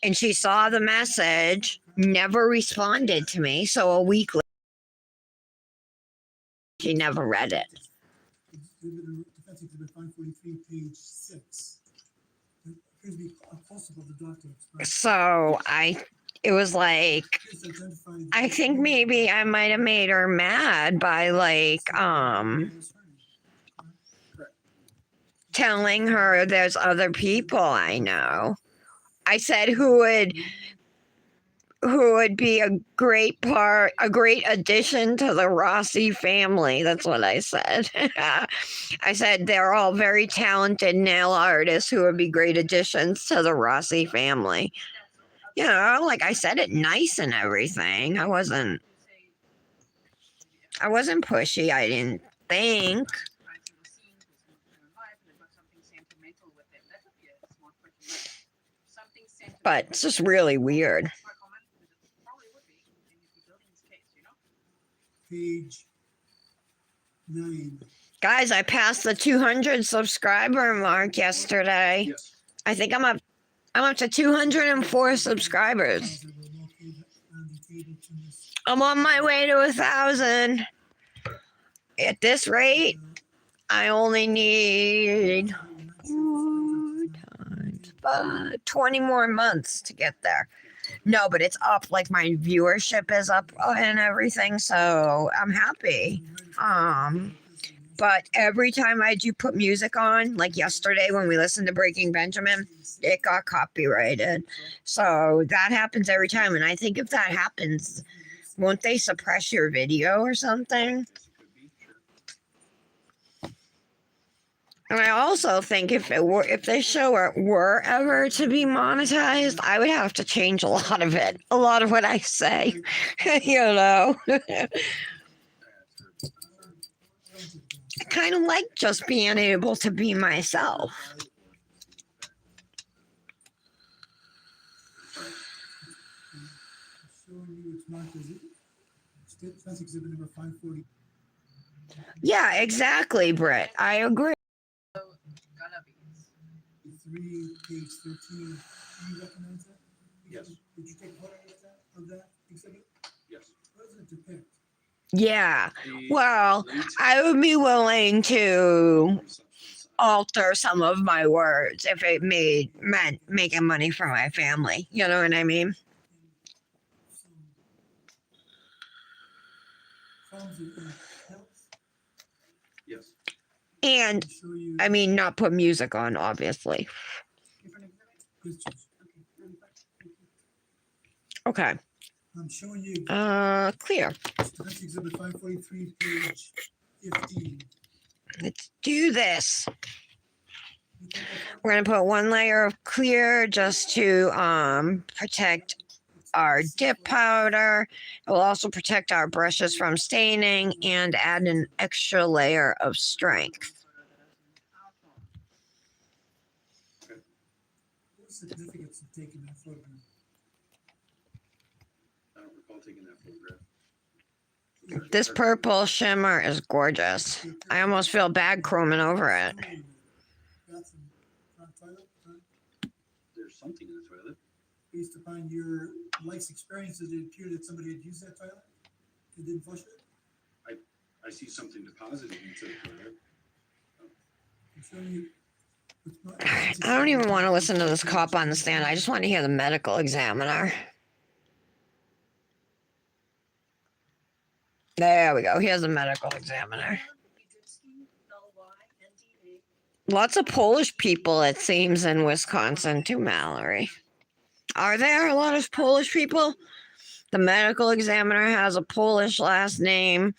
And she saw the message, never responded to me. So a week later, she never read it. Defense exhibit 543, page 6. It appears to be a close-up of the doctor. So it was like, Just identified- I think maybe I might have made her mad by like Ms. Hernan, correct? telling her there's other people I know. I said who would be a great addition to the Rossi family. That's what I said. I said they're all very talented nail artists who would be great additions to the Rossi family. You know, like I said it nice and everything. I wasn't pushy. I didn't think. But it's just really weird. Page 9. Guys, I passed the 200 subscriber mark yesterday. Yes. I think I'm up to 204 subscribers. I'm on my way to 1,000. At this rate, I only need 20 more months to get there. No, but it's up. Like my viewership is up and everything, so I'm happy. But every time I do put music on, like yesterday when we listened to Breaking Benjamin, it got copyrighted. So that happens every time. And I think if that happens, won't they suppress your video or something? Yes, it could be. Sure. And I also think if this show were ever to be monetized, I would have to change a lot of it. A lot of what I say. You know. I kind of like just being able to be myself. Showing you it's marked as defense exhibit number 540. Yeah, exactly, Britt. I agree. Gonna be. 3, page 13. Do you recognize that? Yes. Did you take a photo of that exhibit? Yes. What does it depict? Yeah. The- Well, let me I would be willing to tell you something. alter some of my words if it meant making money for my family. You know what I mean? Some problems in health. Yes. And I'll show you I mean, not put music on, obviously. Different exhibit? pictures. Okay, very good. Thank you. Okay. I'm showing you Clear. that's exhibit 543, page 15. Let's do this. You think that's all? We're gonna put one layer of clear just to protect our dip powder. It will also protect our brushes from staining and add an extra layer of strength. What's the significance of taking that photograph? I don't recall taking that photograph. This purple shimmer is gorgeous. I almost feel bad chroming over it. Bathroom, front toilet, There's something in the toilet. based upon your life's experiences, it appeared that somebody had used that toilet and didn't flush it. I see something deposited into the toilet. I'm showing you. I don't even want to listen to this cop on the stand. I just want to hear the medical examiner. There we go. Here's the medical examiner. Lots of Polish people, it seems, in Wisconsin too, Mallory. Are there a lot of Polish people? The medical examiner has a Polish last name.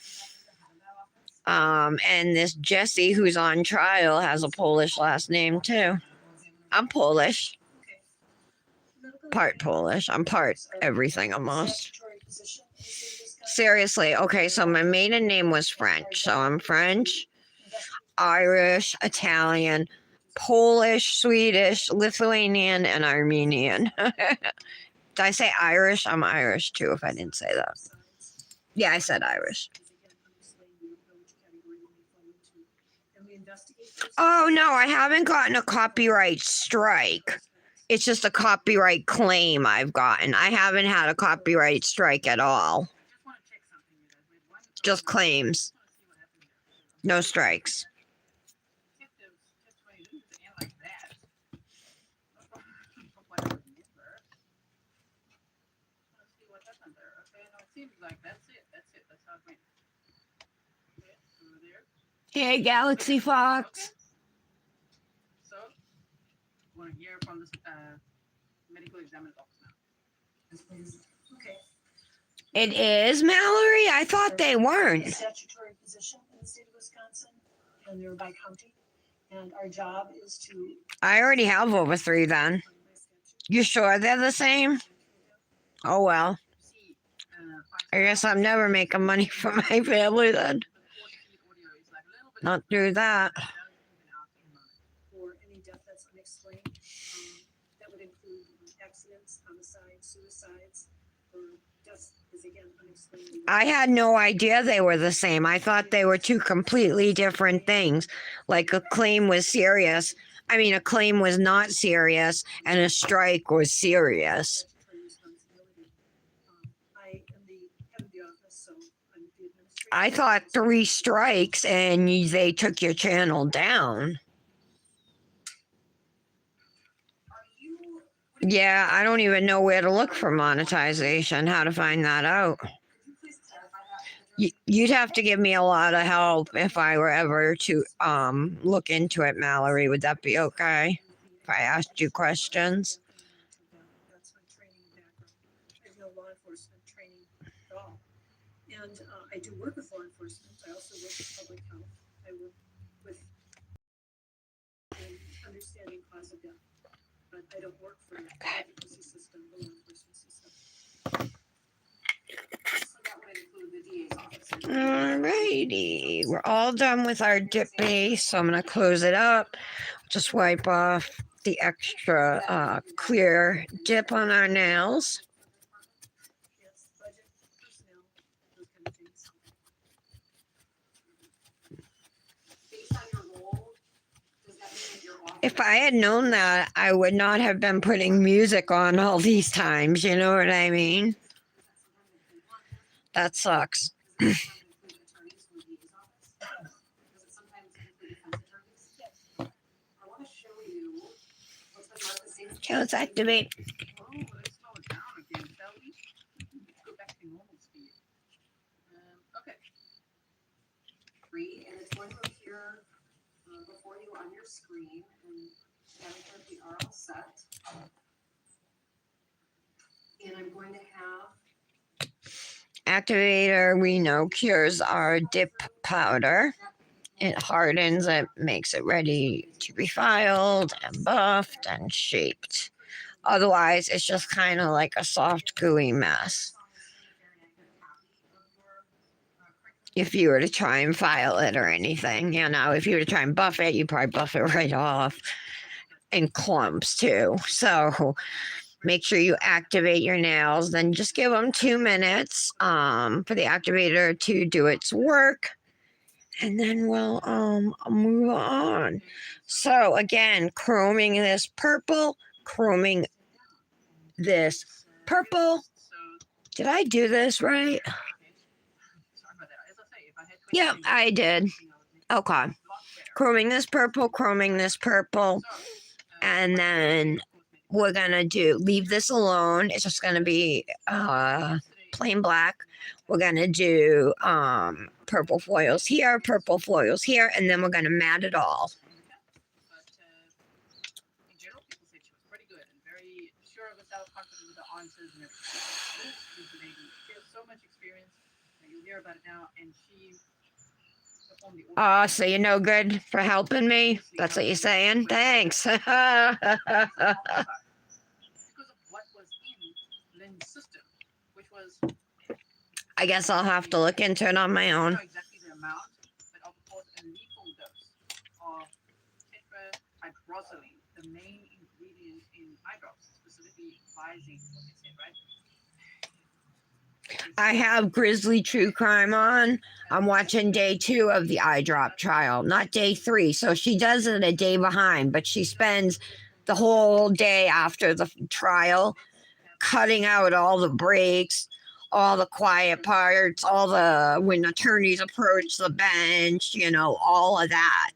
And this Jesse, who's on trial, has a Polish last name too. I'm Polish. Part Polish. I'm part everything almost. Seriously. Okay, so my maiden name was French. So I'm French, Irish, Italian, Polish, Swedish, Lithuanian, and Armenian. Did I say Irish? I'm Irish too, if I didn't say that. Yeah, I said Irish. Oh no, I haven't gotten a copyright strike. It's just a copyright claim I've gotten. I haven't had a copyright strike at all. Just claims. No strikes. Hey, Galaxy Fox. So, we want to hear from this medical examiner's office now. Okay. It is, Mallory? I thought they weren't. A statutory position in the state of Wisconsin, and they're by county. And our job is to. I already have over 3 then. You sure they're the same? Oh well. I guess I'm never making money for my family then. Not through that. For any death that's unexplained, that would include accidents, homicides, suicides, or deaths is again unexplained. I had no idea they were the same. I thought they were 2 completely different things. Like a claim was serious. I mean, a claim was not serious, and a strike was serious. I am the head of the office, so I'm the administrator. I thought 3 strikes and they took your channel down. Yeah, I don't even know where to look for monetization, how to find that out. You'd have to give me a lot of help if I were ever to look into it, Mallory. Would that be okay if I asked you questions? That's my training background. I have no law enforcement training at all. And I do work with law enforcement. I also work with public health. I work with understanding cause of death. But I don't work for the advocacy system, the law enforcement system. So that would include the DA's office. Alrighty, we're all done with our dip base, so I'm gonna close it up. Just wipe off the extra clear dip on our nails. Yes, budget, personnel, those kind of things. Based on your role, does that mean that your office? If I had known that, I would not have been putting music on all these times, you know what I mean? That sucks. Does it sometimes include attorneys from the DA's office? Does it sometimes include defense attorneys? Yes. I want to show you what's been marked the same. Okay, let's activate. Oh, let's slow it down again, shall we? Go back to normal speed. Okay. 3, and it's going to appear before you on your screen, and we are all set. And I'm going to have Activator, we know, cures our dip powder. It hardens it, makes it ready to be filed and buffed and shaped. Otherwise, it's just kind of like a soft, gooey mess. If you were to try and file it or anything, you know, if you were to try and buff it, you probably buff it right off in clumps too. So make sure you activate your nails, then just give them 2 minutes for the activator to do its work, and then we'll move on. So again, chroming this purple, chroming this purple. Did I do this right? Yep, I did. Okay. Chroming this purple, and then we're gonna leave this alone. It's just gonna be plain black. We're gonna do purple foils here, and then we're gonna mat it all. But in general, people said she was pretty good and very sure of herself, confident with the answers and everything. This is the lady. She has so much experience. You'll hear about it now, and she performed the Oh, so you're no good for helping me? That's what you're saying? Thanks. because of what was in Lynn's system, which was I guess I'll have to look into it on my own. not exactly the amount, but of course a lethal dose of tetrahydrozoline, the main ingredient in eye drops, specifically Visine, what they said, right? I have Grizzly True Crime on. I'm watching day 2 of the eye drop trial, not day 3. So she does it a day behind, but she spends the whole day after the trial cutting out all the breaks, all the quiet parts, all the when attorneys approach the bench, you know, all of that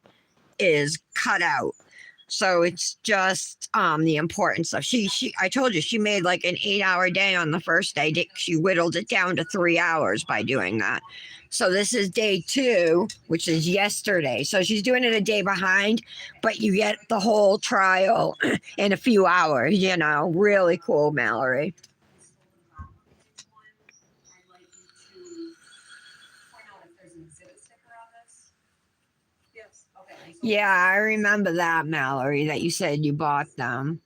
is cut out. So it's just the important stuff. I told you she made like an 8-hour day on the first day. She whittled it down to 3 hours by doing that. So this is day 2, which is yesterday. So she's doing it a day behind, but you get the whole trial in a few hours, you know. Really cool, Mallory. I'd like you to point out if there's an exhibit sticker on this. Yes. Okay. So Yeah, I remember that, Mallory, that you said you bought them.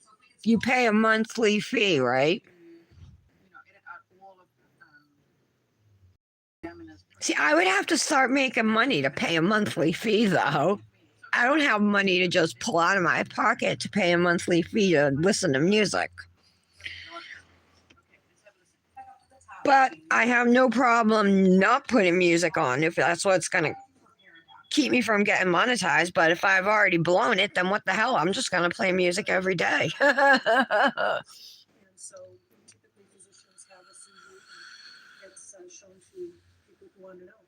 so if we could You pay a monthly fee, right? Edit out all of examiners. See, I would have to start making money to pay a monthly fee, though. I don't have money to just pull out of my pocket to pay a monthly fee to listen to music. Okay, let's have a listen. back up to the top. But I have no problem not putting music on if that's what's going to keep me from getting monetized. But if I've already blown it, then what the hell? I'm just going to play music every day. And so typically physicians have a CD and it's shown to people who want to know.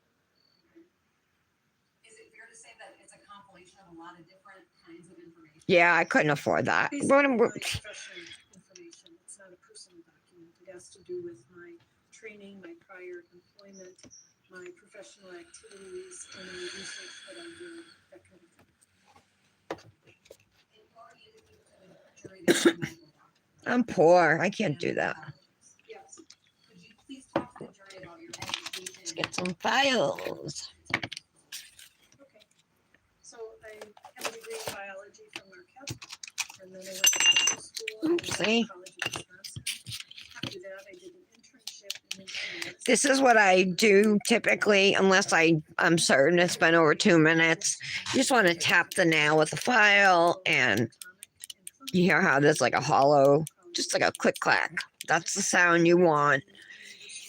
Is it fair to say that it's a compilation of a lot of different kinds of information? Yeah, I couldn't afford that. Basically, my professional information, it's not a personal document. It has to do with my training, my prior employment, my professional activities, and the research that I do, that kind of thing. And who are you to keep a jury that's a medical doctor? I'm poor. I can't do that. Yes. Could you please talk to the jury about your education? Let's get some files. Okay. So I have a degree in biology from Marquette, and then I went to medical school and Oopsie. College of Wisconsin. After that, I did an internship in internal medicine. This is what I do typically, unless I'm certain it's been over 2 minutes. You just want to tap the nail with the file, and you hear how there's like a hollow, just like a click clack. That's the sound you want.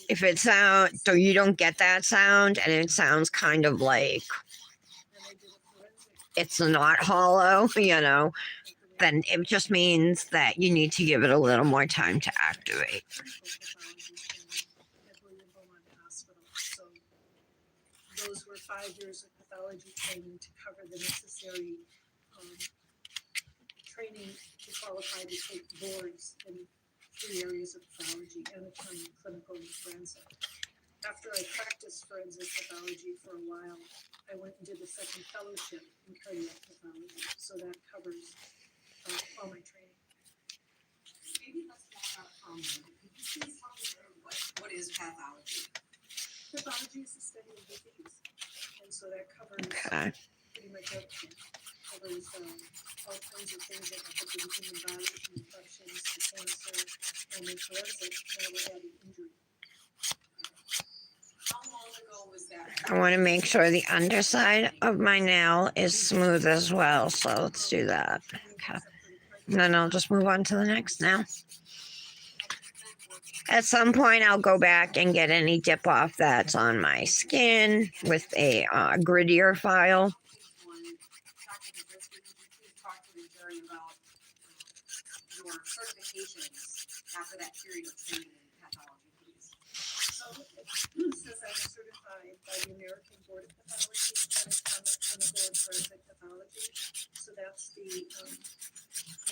If it sounds, so you don't get that sound, and it sounds kind of like it's not hollow, you know, then it just means that you need to give it a little more time to activate. So those were 5 years of pathology training to cover the necessary training to qualify to take boards in 3 areas of pathology: anatomy, clinical, and forensic. after I practiced forensic pathology for a while, I went and did the second fellowship in cardiac pathology. So that covers all my training. Maybe let's back up for a moment. Could you please tell me what is pathology? Pathology is the study of disease. And so that covers Okay. pretty much everything. Covers all kinds of things that happen to the human body, from infections to cancer, and in forensic, now we're adding injury. How long ago was that? I want to make sure the underside of my nail is smooth as well. So let's do that. Okay. And then I'll just move on to the next now. At some point, I'll go back and get any dip off that's on my skin with a grittier file. Dr. Zabriskie, could you please talk to the jury about your certifications after that period of training in pathology, please? So it says I'm certified by the American Board of Pathology and Clinical and Forensic Pathology. So that's the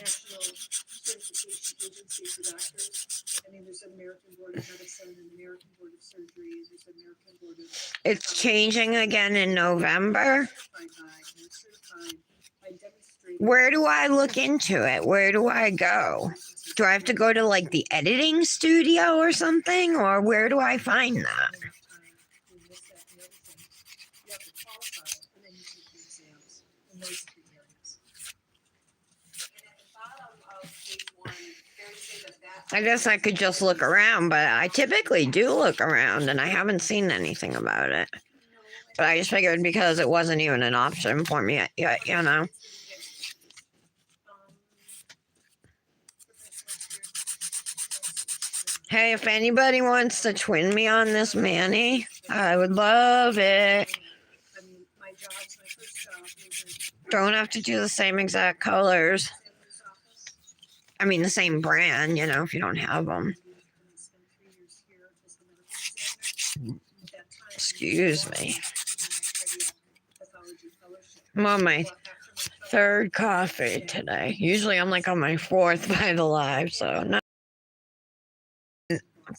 national certification agency for doctors. I mean, there's an American Board of Medicine, an American Board of Surgery, there's an American Board of. It's changing again in November. I'm certified by demonstrating. Where do I look into it? Where do I go? Do I have to go to like the editing studio or something? Or where do I find that? You miss that and everything. You have to qualify and then you take the exams in those three areas. And at the bottom of page one, there you say that I guess I could just look around, but I typically do look around and I haven't seen anything about it. But I just figured because it wasn't even an option for me yet, you know. Hey, if anybody wants to twin me on this Manny, I would love it. I mean, my first job was in Don't have to do the same exact colors. examiner's office. I mean, the same brand, you know, if you don't have them. And I spent 3 years here as the medical examiner. At that time, I Excuse me. cardiac pathology fellowship. I'm on my Well, after my third coffee today. Usually I'm like on my fourth by the live, so not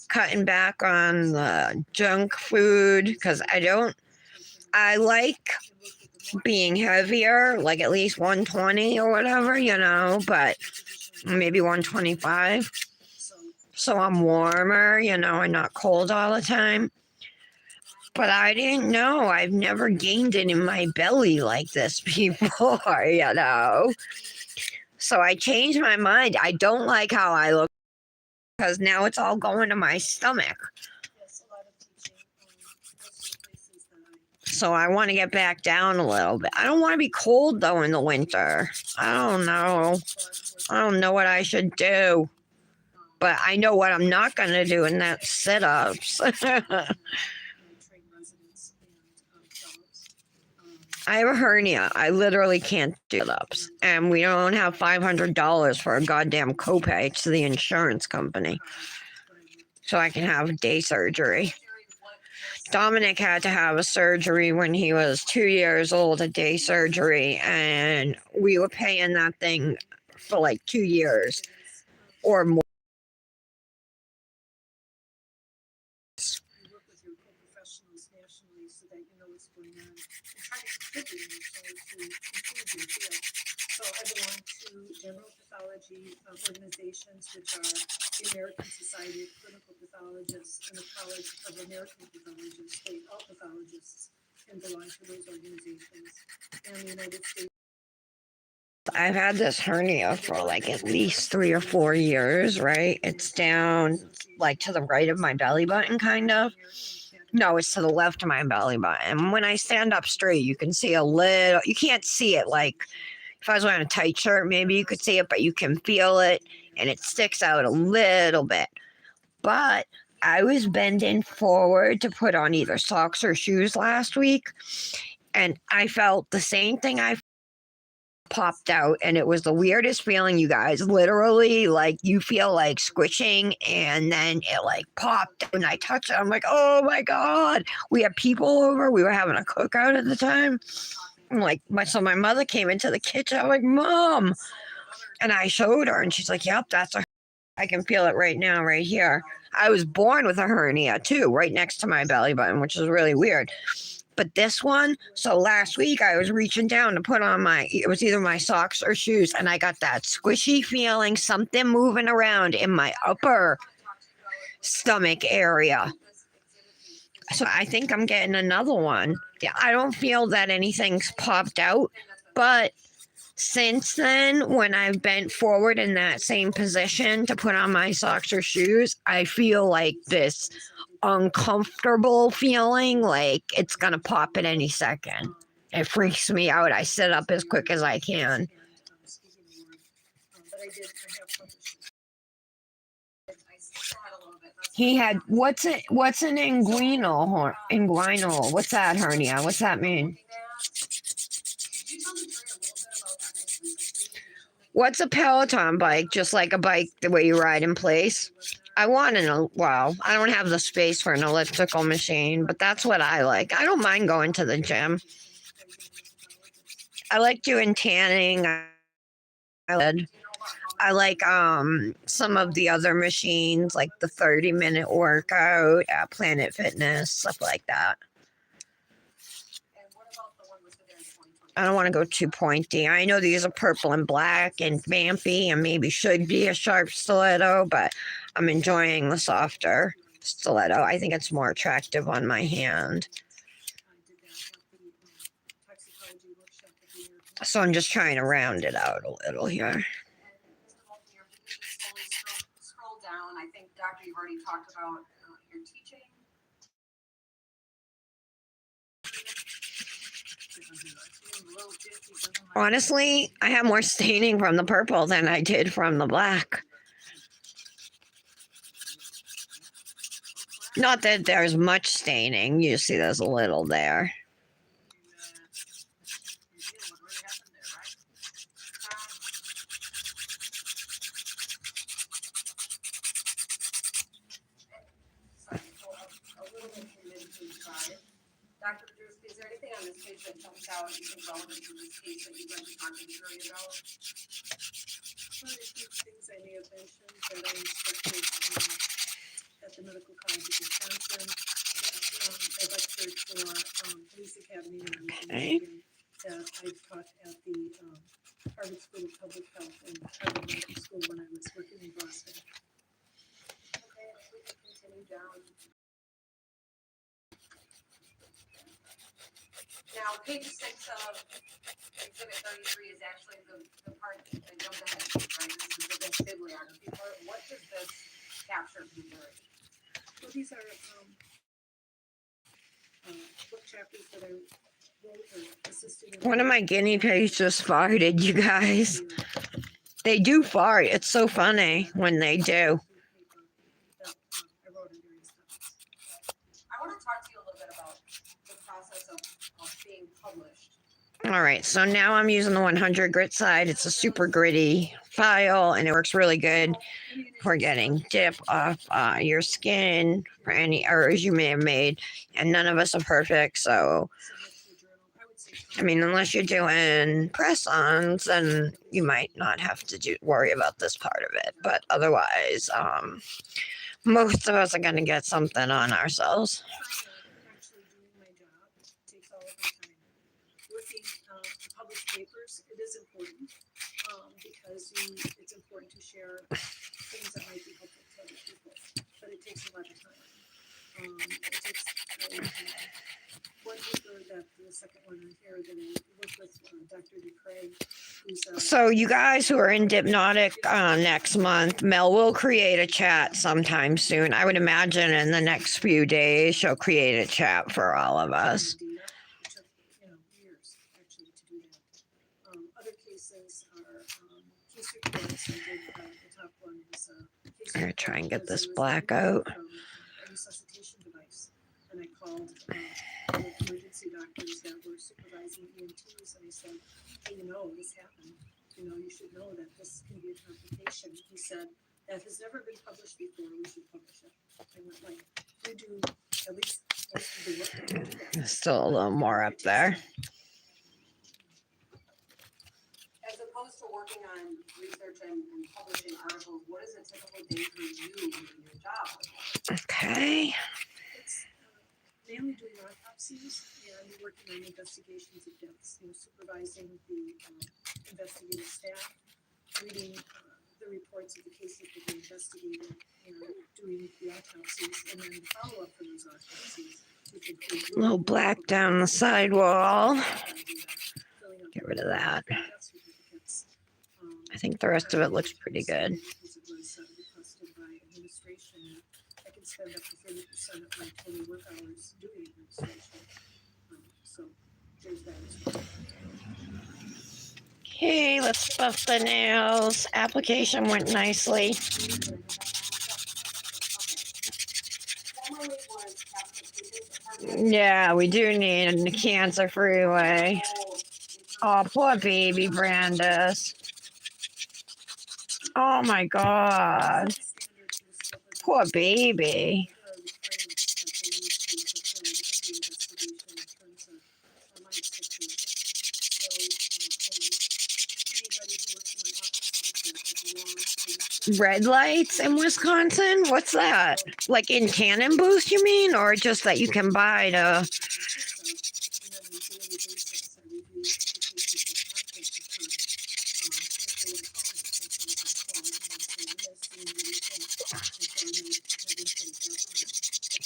cutting back on the junk food because I like being heavier, like at least 120 or whatever, you know, but maybe 125. So I'm warmer, you know, and not cold all the time. But I didn't know. I've never gained it in my belly like this before, you know. So I changed my mind. I don't like how I look because now it's all going to my stomach. Yes, a lot of teaching, most of the places that I So I want to get back down a little bit. I don't want to be cold though in the winter. I don't know. I don't know what I should do. But I know what I'm not going to do, and that's sit-ups. train residents and fellows. I have a hernia. I literally can't do sit-ups. And we don't have $500 for a goddamn copay to the insurance company. So I can have day surgery. Dominic had to have a surgery when he was 2 years old, a day surgery. And we were paying that thing for like 2 years or more. You work with your co-professionals nationally so that you know what's going on and try to contribute yourself to improve your field. So I belong to general pathology organizations, which are the American Society of Clinical Pathologists and the College of American Pathologists. All pathologists can belong to those organizations. And the United States. I've had this hernia for like at least 3 or 4 years, right? It's down like to the right of my belly button, kind of. No, it's to the left of my belly button. And when I stand up straight, you can see a little, you can't see it. Like if I was wearing a tight shirt, maybe you could see it, but you can feel it and it sticks out a little bit. But I was bending forward to put on either socks or shoes last week. And I felt the same thing I popped out, and it was the weirdest feeling, you guys. Literally, like you feel like squishing, and then it like popped, and I touched it. I'm like, oh my god! We had people over. We were having a cookout at the time. I'm like, so my mother came into the kitchen. I'm like, Mom, and I showed her, and she's like, yep, that's a I can feel it right now, right here. I was born with a hernia too, right next to my belly button, which is really weird. But this one, so last week I was reaching down to put on it was either my socks or shoes, and I got that squishy feeling, something moving around in my upper stomach area. So I think I'm getting another one. Yeah, I don't feel that anything's popped out, but since then, when I've bent forward in that same position to put on my socks or shoes, I feel like this uncomfortable feeling, like it's gonna pop at any second. It freaks me out. I sit up as quick as I can. But I have published. I still had a little bit. That's He had what's an inguinal? What's that hernia? What's that mean? Could you tell the jury a little bit about that most recent presentation? What's a Peloton bike? Just like a bike the way you ride in place? I don't have the space for an elliptical machine, but that's what I like. I don't mind going to the gym. I like doing tanning. I like some of the other machines, like the 30-minute workout at Planet Fitness, stuff like that. And what about the one listed there in 2020? I don't want to go too pointy. I know these are purple and black and vampy and maybe should be a sharp stiletto, but I'm enjoying the softer stiletto. I think it's more attractive on my hand. So I'm just trying to round it out a little here. And Mr. Mulcair, if you could slowly scroll down, I think, Doctor, you've already talked about your teaching. Honestly, I have more staining from the purple than I did from the black. Not that there's much staining. You see there's a little there. Sorry, so a little bit from mid-page 5. Dr. Podrusky, is there anything on this page that jumps out you think relevant to this case that you'd like to talk to the jury about? One of the few things I may have mentioned that I instructed at the Medical College of Wisconsin, I lectured for Police Academy in Michigan, that I taught at the Harvard School of Public Health and Harvard Medical School when I was working in Boston. Okay, if we could continue down. Now, page 6 of exhibit 33 is actually the part that jumped ahead, right? This is the bibliography part. What does this capture for the jury? Well, these are book chapters that I wrote or assisted in. One of my guinea pigs just farted, you guys. They do fart. It's so funny when they do. I want to talk to you a little bit about the process of being published. All right, so now I'm using the 100 grit side. It's a super gritty file, and it works really good for getting dip off your skin for any errors you may have made. And none of us are perfect, so I mean, unless you're doing press-ons, then you might not have to worry about this part of it. But otherwise, most of us are going to get something on ourselves. Actually doing my job takes all of my time. Working to publish papers, it is important because it's important to share things that might be helpful to other people, but it takes a lot of time. It takes one paper, that the second one on here, that I work with Dr. DeCraig, who's So you guys who are in Dipnotic next month, Mel will create a chat sometime soon. I would imagine in the next few days she'll create a chat for all of us. It took, years actually to do that. Other cases are case reports. I did the top one is case I'm gonna try and get because this it was black coming out. from a resuscitation device, and I called the emergency doctors that were supervising EMTs, and I said, hey, this happened. You should know that this can be a complication. He said, that has never been published before. We should publish it. I went like, we do at least most of the work that we do that. There's still a little more up there. As opposed to working on research and publishing articles, what is a typical day Okay. It's mainly doing autopsies and working on investigations of deaths, supervising the investigative staff, reading the reports of the cases that they investigated, and doing the autopsies, and then the follow-up for those autopsies, which includes Little black down the sidewall. Get rid of that. I think the rest of it looks pretty good. Because it was requested by administration, I can spend up to 30% of my total work hours doing administration. So there's that as well. Okay, let's buff the nails. Application went nicely. Yeah, we do need a cancer-free way. Oh, poor baby Brandis. Oh my God. Poor baby. Red lights in Wisconsin? What's that? Like in Cannon Boost, you mean? Or just that you can buy to...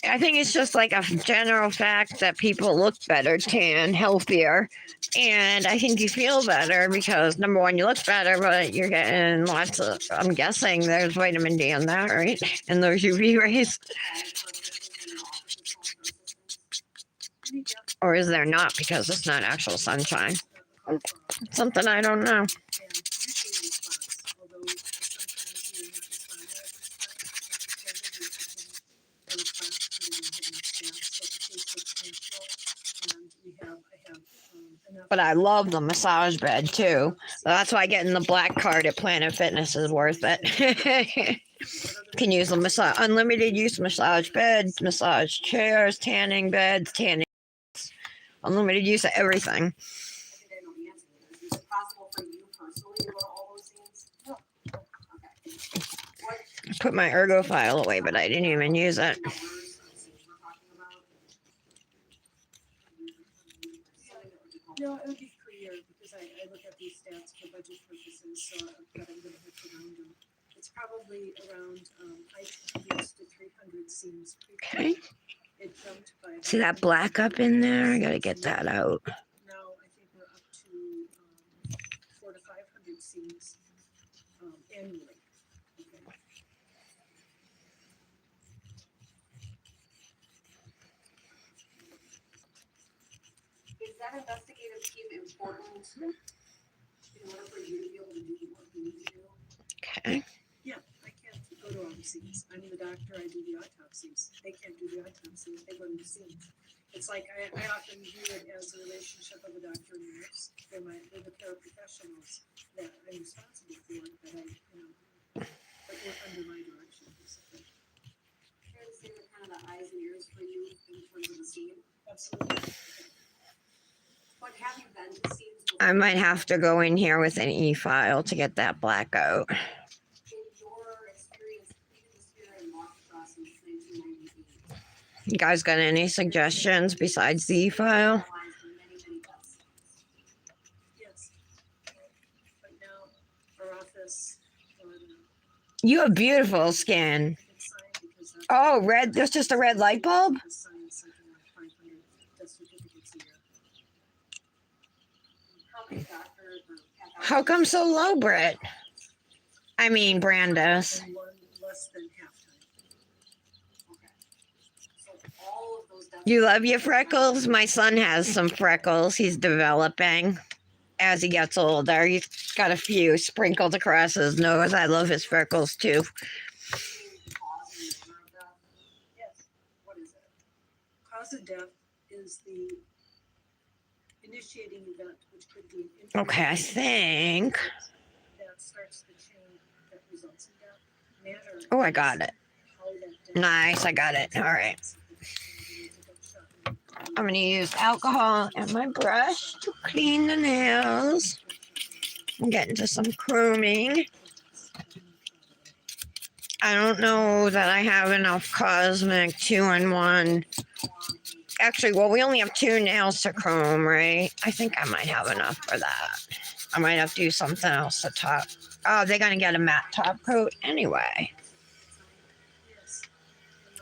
I think it's just like a general fact that people look better, tan, healthier. And I think you feel better because number one, you look better, but you're getting lots of, I'm guessing there's vitamin D in that, right? And those UV rays. Or is there not because it's not actual sunshine? Something I don't know. But I love the massage bed too. So that's why getting the black card at Planet Fitness is worth it. Can use the massage, unlimited use massage beds, massage chairs, tanning beds, tanning, unlimited use of everything. I think I know the answer to this. Is it possible for you personally to go to all those things? No. Okay. What I put my ergo file away, but I didn't even use it. numbers of things we're talking about? No, it would be per year because I look at these stats for budget purposes, so but I'm gonna have to round them. It's probably around, I used to 300 seems. Okay. It jumped by. See that black up in there? I gotta get that out. Now I think we're up to 400 to 500 seams annually. Okay. Is that investigative team important in order for you to be able to do the work you need to do? Okay. Yeah, I can't go to all the scenes. I'm the doctor, I do the autopsies. They can't do the autopsies, they go to the scenes. It's like I often view it as a relationship of a doctor and a nurse. They're the paraprofessionals that I'm responsible for, that I, that work under my direction, basically. Fair to say they're kind of the eyes and ears for you in terms of the scene? Absolutely. But have you been to scenes before? I might have to go in here with an e-file to get that black out. In your experience, even this year in Waukesha since 1998. You guys got any suggestions besides the e-file? Lines for many, many death scenes. Yes. Right now, our office, You have beautiful skin. I can sign because that's. Oh, red. There's just a red light bulb? I sign something like 500 death certificates a year. How many doctors or How come so low, Britt? I mean, Brandis. And one less than halftime. Okay. So all of those death. You love your freckles? My son has some freckles he's developing as he gets older. He's got a few sprinkled across his nose. I love his freckles too. Yes. What is it? Cause of death is the initiating event, which could be. an Okay, I think. That starts the chain that results in death. Manner Oh, I got it. how that death- Nice, I got it. All right. I'm going to use alcohol and my brush to clean the nails. I'm getting to some grooming. I don't know that I have enough Cosmic 2-in-1. Actually, well, we only have 2 nails to chrome, right? I think I might have enough for that. I might have to do something else to top. Oh, they're gonna get a matte top coat anyway. Yes.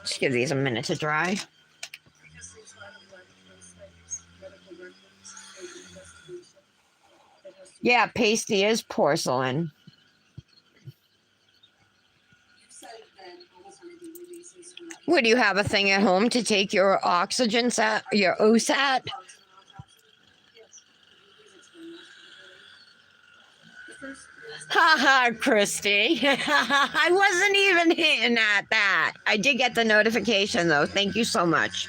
Just give these a minute to dry. Because there's a lot of case studies, medical records, or investigation that has to be. Yeah, pasty is porcelain. You said that almost on a daily basis. when that Would you have a thing at home to take your oxygen sat, your OSAT? Yes. Could you please explain this to the jury? The first is Ha ha, Christy. I wasn't even hitting at that. I did get the notification though. Thank you so much.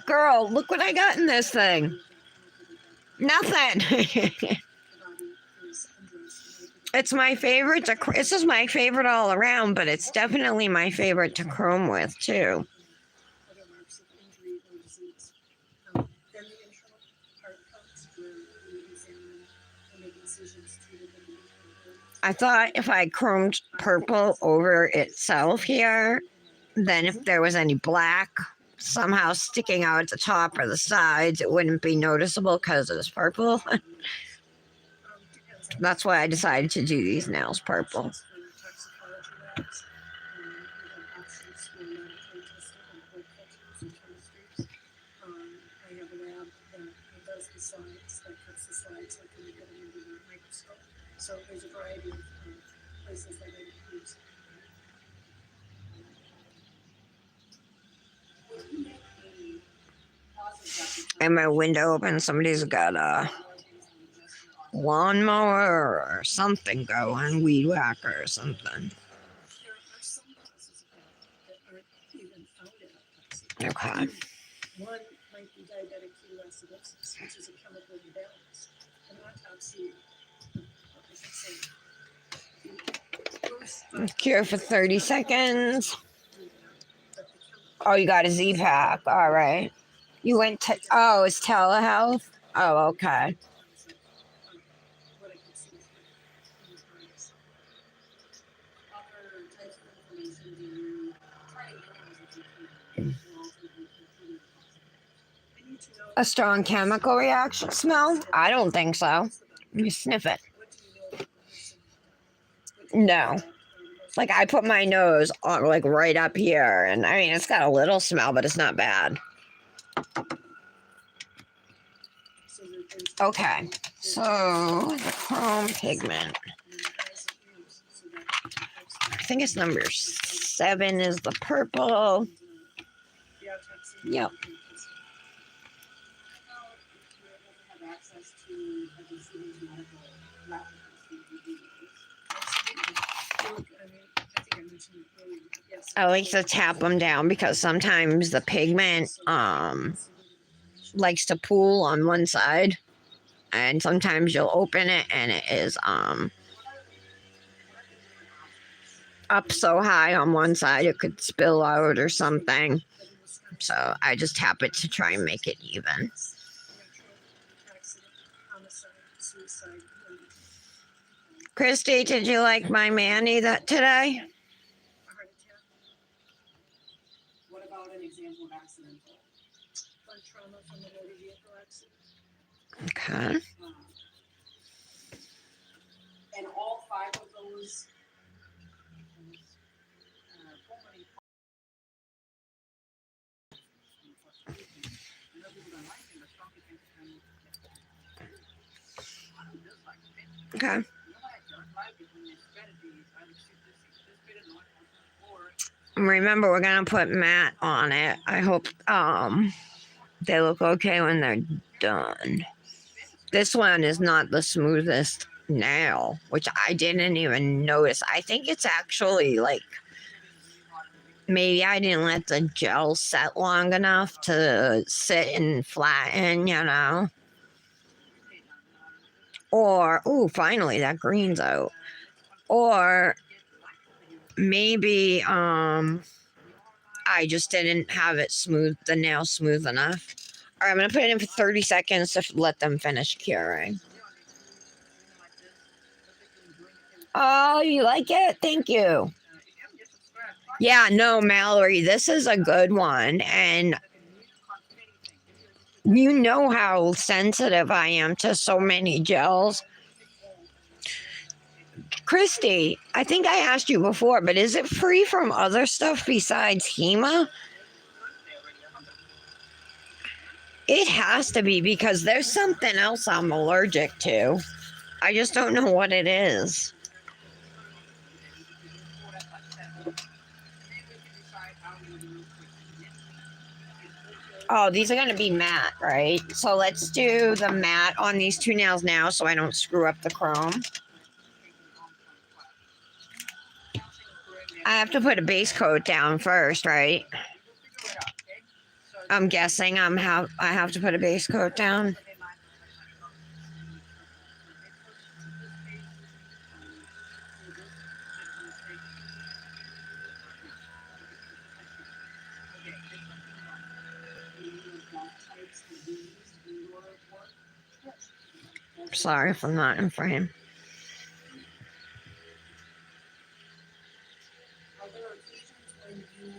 Girl, look what I got in this thing. Nothing. It's my favorite to, this is my favorite all around, but it's definitely my favorite to chrome with too. Other marks of injury or disease. Then the internal part comes where we examine and make incisions to the individual organs. I thought if I chromed purple over itself here, then if there was any black somehow sticking out at the top or the sides, it wouldn't be noticeable because it's purple. Depends on That's why I decided to do these nails purple. options for toxicology labs. We have options for laboratory testing and blood cultures and chemistries. I have a lab that does the slides, that cuts the slides, like when you get them under the microscope. So there's a variety of places that I use. Would you make a positive And my window open, somebody's got a lawnmower or something going, weed whacker or something. There are some causes of death that aren't even found in autopsy. Okay. One might be diabetic ketoacidosis, which is a chemical imbalance. An autopsy, I should say, the first Cure for 30 seconds. but the chemical Oh, you got a Z-Pack. All right. You went to, oh, it's telehealth? Oh, okay. what I could see is in the times. other types of information do you try to analyze if you can? And ultimately conclude I need to know. A strong chemical reaction smell? I don't think so. Let me sniff it. What do you know about the person? What do you know No. about, Like I put my nose on like right up here, and I mean it's got a little smell, but it's not bad. so that there's- Okay, so the chrome pigment. I think it's number 7 is the purple. Yep. How if you're able to have access to a decision's medical records that you use? I like to tap them down because sometimes the pigment likes to pool on one side, and sometimes you'll open it and it is up so high on one side it could spill out or something. So I just tap it to try and make it even. Christy, did you like my Manny that today? What about an example of accidental? Trauma from a motor vehicle accident. Okay. And all 5 of those pulmonary Okay. And remember, we're gonna put matte on it. I hope they look okay when they're done. This one is not the smoothest nail, which I didn't even notice. I think it's actually like maybe I didn't let the gel set long enough to sit and flatten, you know. Or finally that green's out. Or maybe I just didn't have it smooth, the nail smooth enough. All right, I'm gonna put it in for 30 seconds to let them finish curing. Oh, you like it? Thank you. If you haven't just subscribed, try it. Yeah, no, Mallory, this is a good one. And Like a new constipating thing. you know how sensitive I am to so many gels. Christy, I think I asked you before, but is it free from other stuff besides HEMA? It has to be because there's something else I'm allergic to. I just don't know what it is. Oh, these are going to be matte, right? So let's do the matte on these two nails now so I don't screw up the chrome. I have to put a base coat down first, right? I'm guessing I have to put a base coat down. Sorry if I'm not in frame. Are there occasions when you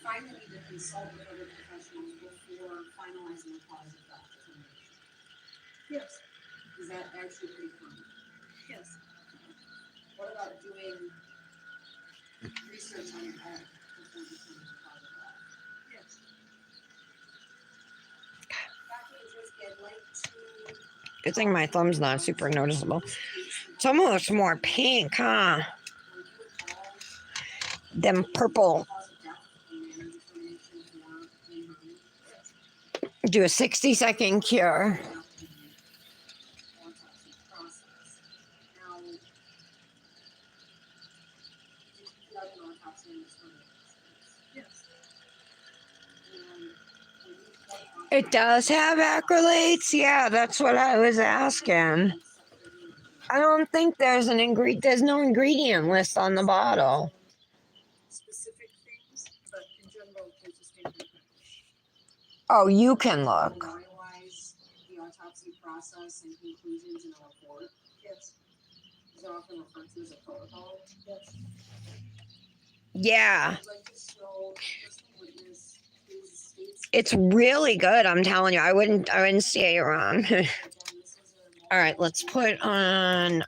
find the need to consult with other professionals before finalizing the cause of death determination? Yes, Is that actually pretty common? yes, What about doing research on your own before determining the cause of death? yes. Dr. Idriski, I'd like to. Good thing my thumb's not super noticeable. It's almost more pink, huh? Them purple. Do a 60-second cure. It does have acrylates. Yeah, that's what I was asking. I don't think there's there's no ingredient list on the bottle. Specific things, but in general, there's a statement. Oh, you can look. Memorialize the autopsy process and conclusions in a report. Yes, Is often referred to as a protocol. yes. Yeah, I'd like to show personal witness his states. it's really good. I'm telling you, I wouldn't say it wrong. All right, let's put on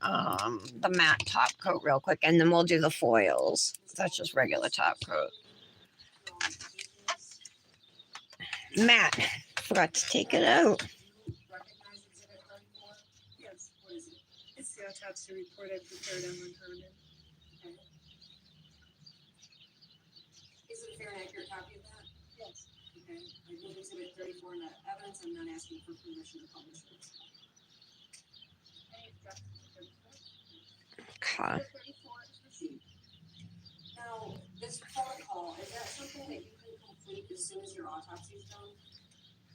the matte top coat real quick, and then we'll do the foils. That's just regular top coat. Matte, forgot to take it out. Recognize exhibit 34? Yes, What is it? it's the autopsy report I prepared on Herman. Okay. Is it a fair and accurate copy of that? Yes, Okay. I move exhibit 34 into evidence and then asking for permission to publish it. Okay. Now, this protocol, is that something that you can complete as soon as your autopsy is done?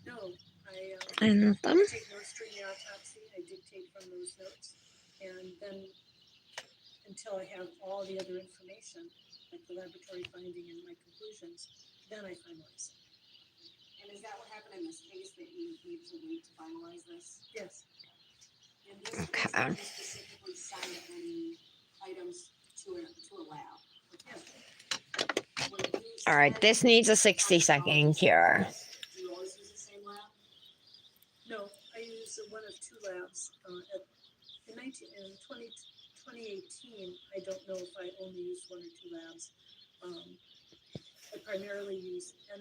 no, I And them. take notes during the autopsy, I dictate from those notes, and then until I have all the other information, like the laboratory finding and my conclusions, then I finalize. And is that what happened in this case, that you need to wait to finalize this? Yes, In this case, Okay. did you specifically send any items to a lab? yes, When you All right, send this needs a 60-second cure. Do you always use the same lab? no, I use one of two labs, in 2018, I don't know if I only used one or two labs. I primarily use a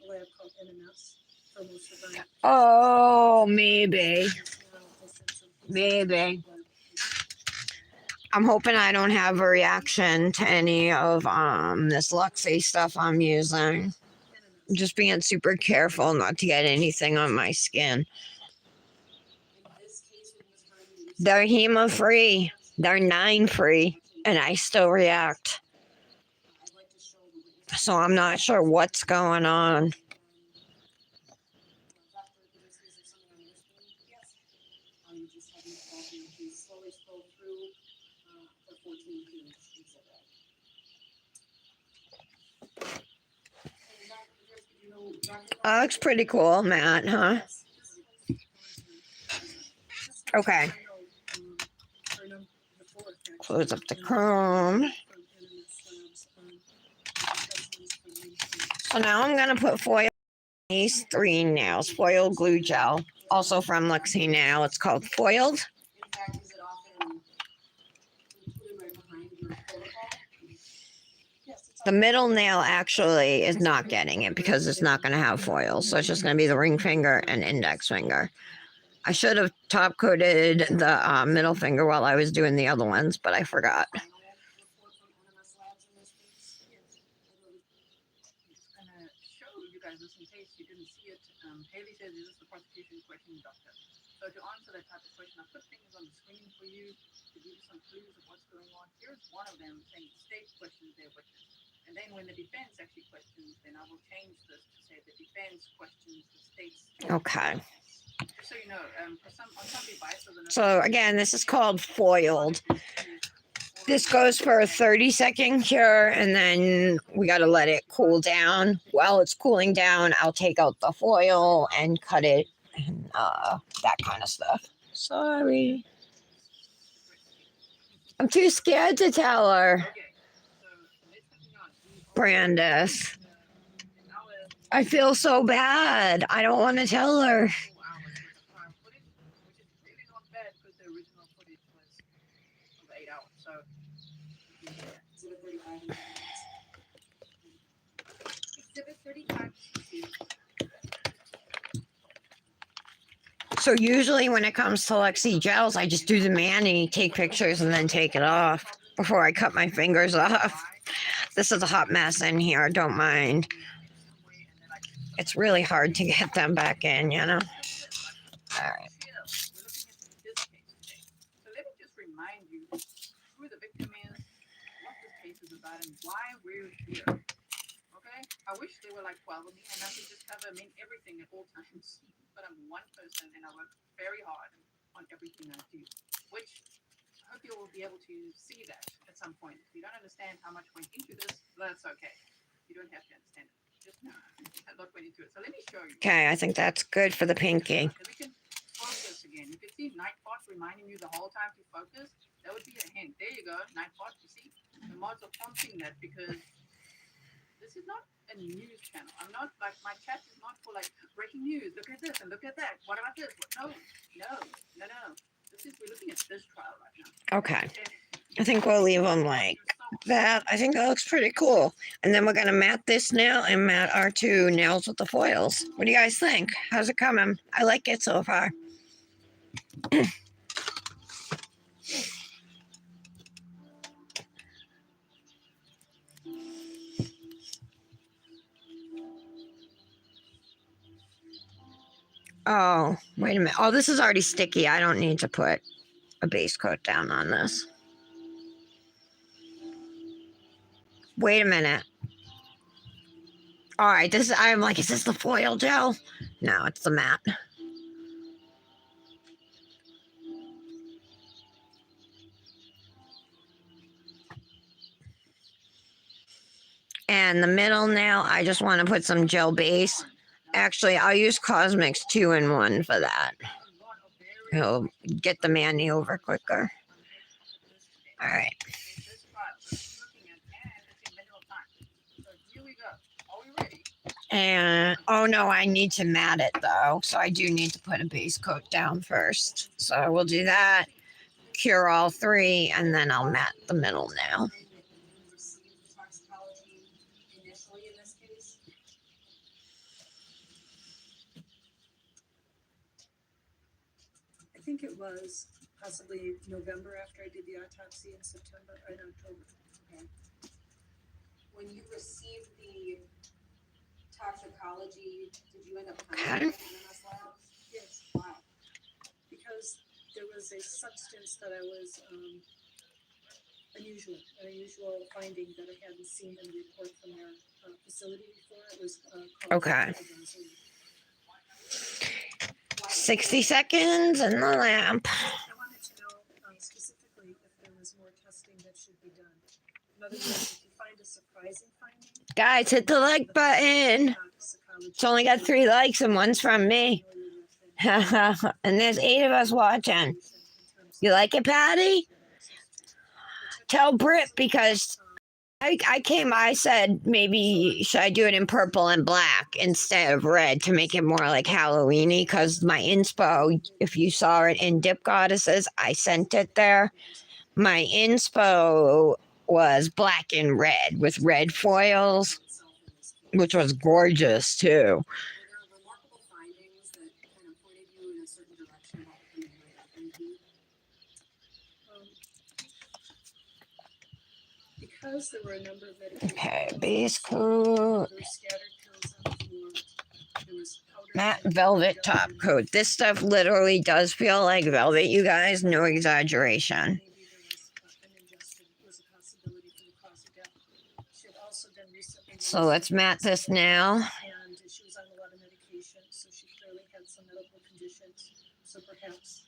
lab called NMS for most of my. Oh, maybe. Maybe. I'm hoping I don't have a reaction to any of this Luxie stuff I'm using. I'm just being super careful not to get anything on my skin. In this case, when Ms. Herman used They're HEMA free. They're 9 free, and I still react. I'd like to show the witness. So I'm not sure what's going on. Dr. Idriski, is there something on your screen? Yes. You just have me call here, please slowly scroll through the 14-page exhibit. And Dr. Idriski, do you know Dr. That looks pretty cool, Matt, huh? Yes. Okay. Or the fourth, actually. close up the Chrome. So now I'm gonna put foil on these 3 nails, foil glue gel, also from Lexi Nail. It's called Foiled. In fact, is it often included right behind your protocol? The middle nail actually is not getting it because it's not gonna have foil. So it's just gonna be the ring finger and index finger. I should have top coated the middle finger while I was doing the other ones, but I forgot. Final report from NMS Labs in this case? Just gonna show you guys this in case you didn't see it. Haley says, is this the prosecution question, doctor? So to answer that type of question, I put things on the screen for you to give you some clues of what's going on. Here's one of them saying state questions their witness. And then when the defense actually questions, then I will change this to say the defense questions the state's. Okay. Just so you know, for some, on some devices. So again, this is called Foiled. This goes for a 30-second cure, and then we got to let it cool down. While it's cooling down, I'll take out the foil and cut it and that kind of stuff. Sorry. I'm too scared to tell her. Brandis. I feel so bad. I don't want to tell her. Which is really not bad because the original footage was of 8 hours. So Exhibit 35 minutes. Exhibit 35. So usually when it comes to Lexi gels, I just do the mani, take pictures, and then take it off before I cut my fingers off. This is a hot mess in here. Don't mind. It's really hard to get them back in, you know? All right. we're looking at this case today. So let me just remind you who the victim is, what this case is about, and why we're here. Okay? I wish there were like 12 of me and I could just cover everything at all times. But I'm one person and I work very hard on everything I do, which I hope you will be able to see that at some point. If you don't understand how much went into this, that's okay. You don't have to understand it. Just know a lot went into it. So let me show you. Okay, I think that's good for the pinky. And we can focus again. You can see Nightbot reminding you the whole time to focus. That would be a hint. There you go, Nightbot. You see, the mods are prompting that because this is not a news channel. I'm not like my chat is not for like breaking news. Look at this and look at that. What about this? No. This is we're looking at this trial right now. Okay. I think we'll leave them like that. I think that looks pretty cool. And then we're going to mat this nail and mat our 2 nails with the foils. What do you guys think? How's it coming? I like it so far. Oh, wait a minute. Oh, this is already sticky. I don't need to put a base coat down on this. Wait a minute. All right, I'm like, is this the foil gel? No, it's the matte. And the middle nail, I just want to put some gel base. Actually, I'll use Cosmix 2-in-1 for that. It'll get the mani over quicker. All right. And oh no, I need to mat it though. So I do need to put a base coat down first. So we'll do that, cure all 3, and then I'll mat the middle nail. Toxicology initially in this case? I think it was possibly November after I did the autopsy in October. When you received the toxicology, did you end up Okay. finding it in NMS Labs? Yes, Why? because there was a substance that I was an unusual finding that I hadn't seen in the report from their facility before. It was called Okay. carbendazole. 60 seconds and the lamp. I wanted to know specifically if there was more testing that should be done. In other words, if you find a surprising finding. Guys, hit the like button. It's only got 3 likes and one's from me. And there's 8 of us watching. You like it, Patty? Tell Britt because I said maybe should I do it in purple and black instead of red to make it more like Halloweeny because my inspo, if you saw it in Dip Goddesses, I sent it there. My inspo was black and red with red foils, which was gorgeous too. Were there remarkable findings that kind of pointed you in a certain direction about becoming an MP? Because there were a number of medications. Okay, base coat. There were scattered pills on the floor. There was powder. Matte velvet top coat. This stuff literally does feel like velvet, you guys. No exaggeration. Maybe there was a possibility for the cause of death. She had also been recently. So let's matte this now. And she was on a lot of medication, so she clearly had some medical conditions. So perhaps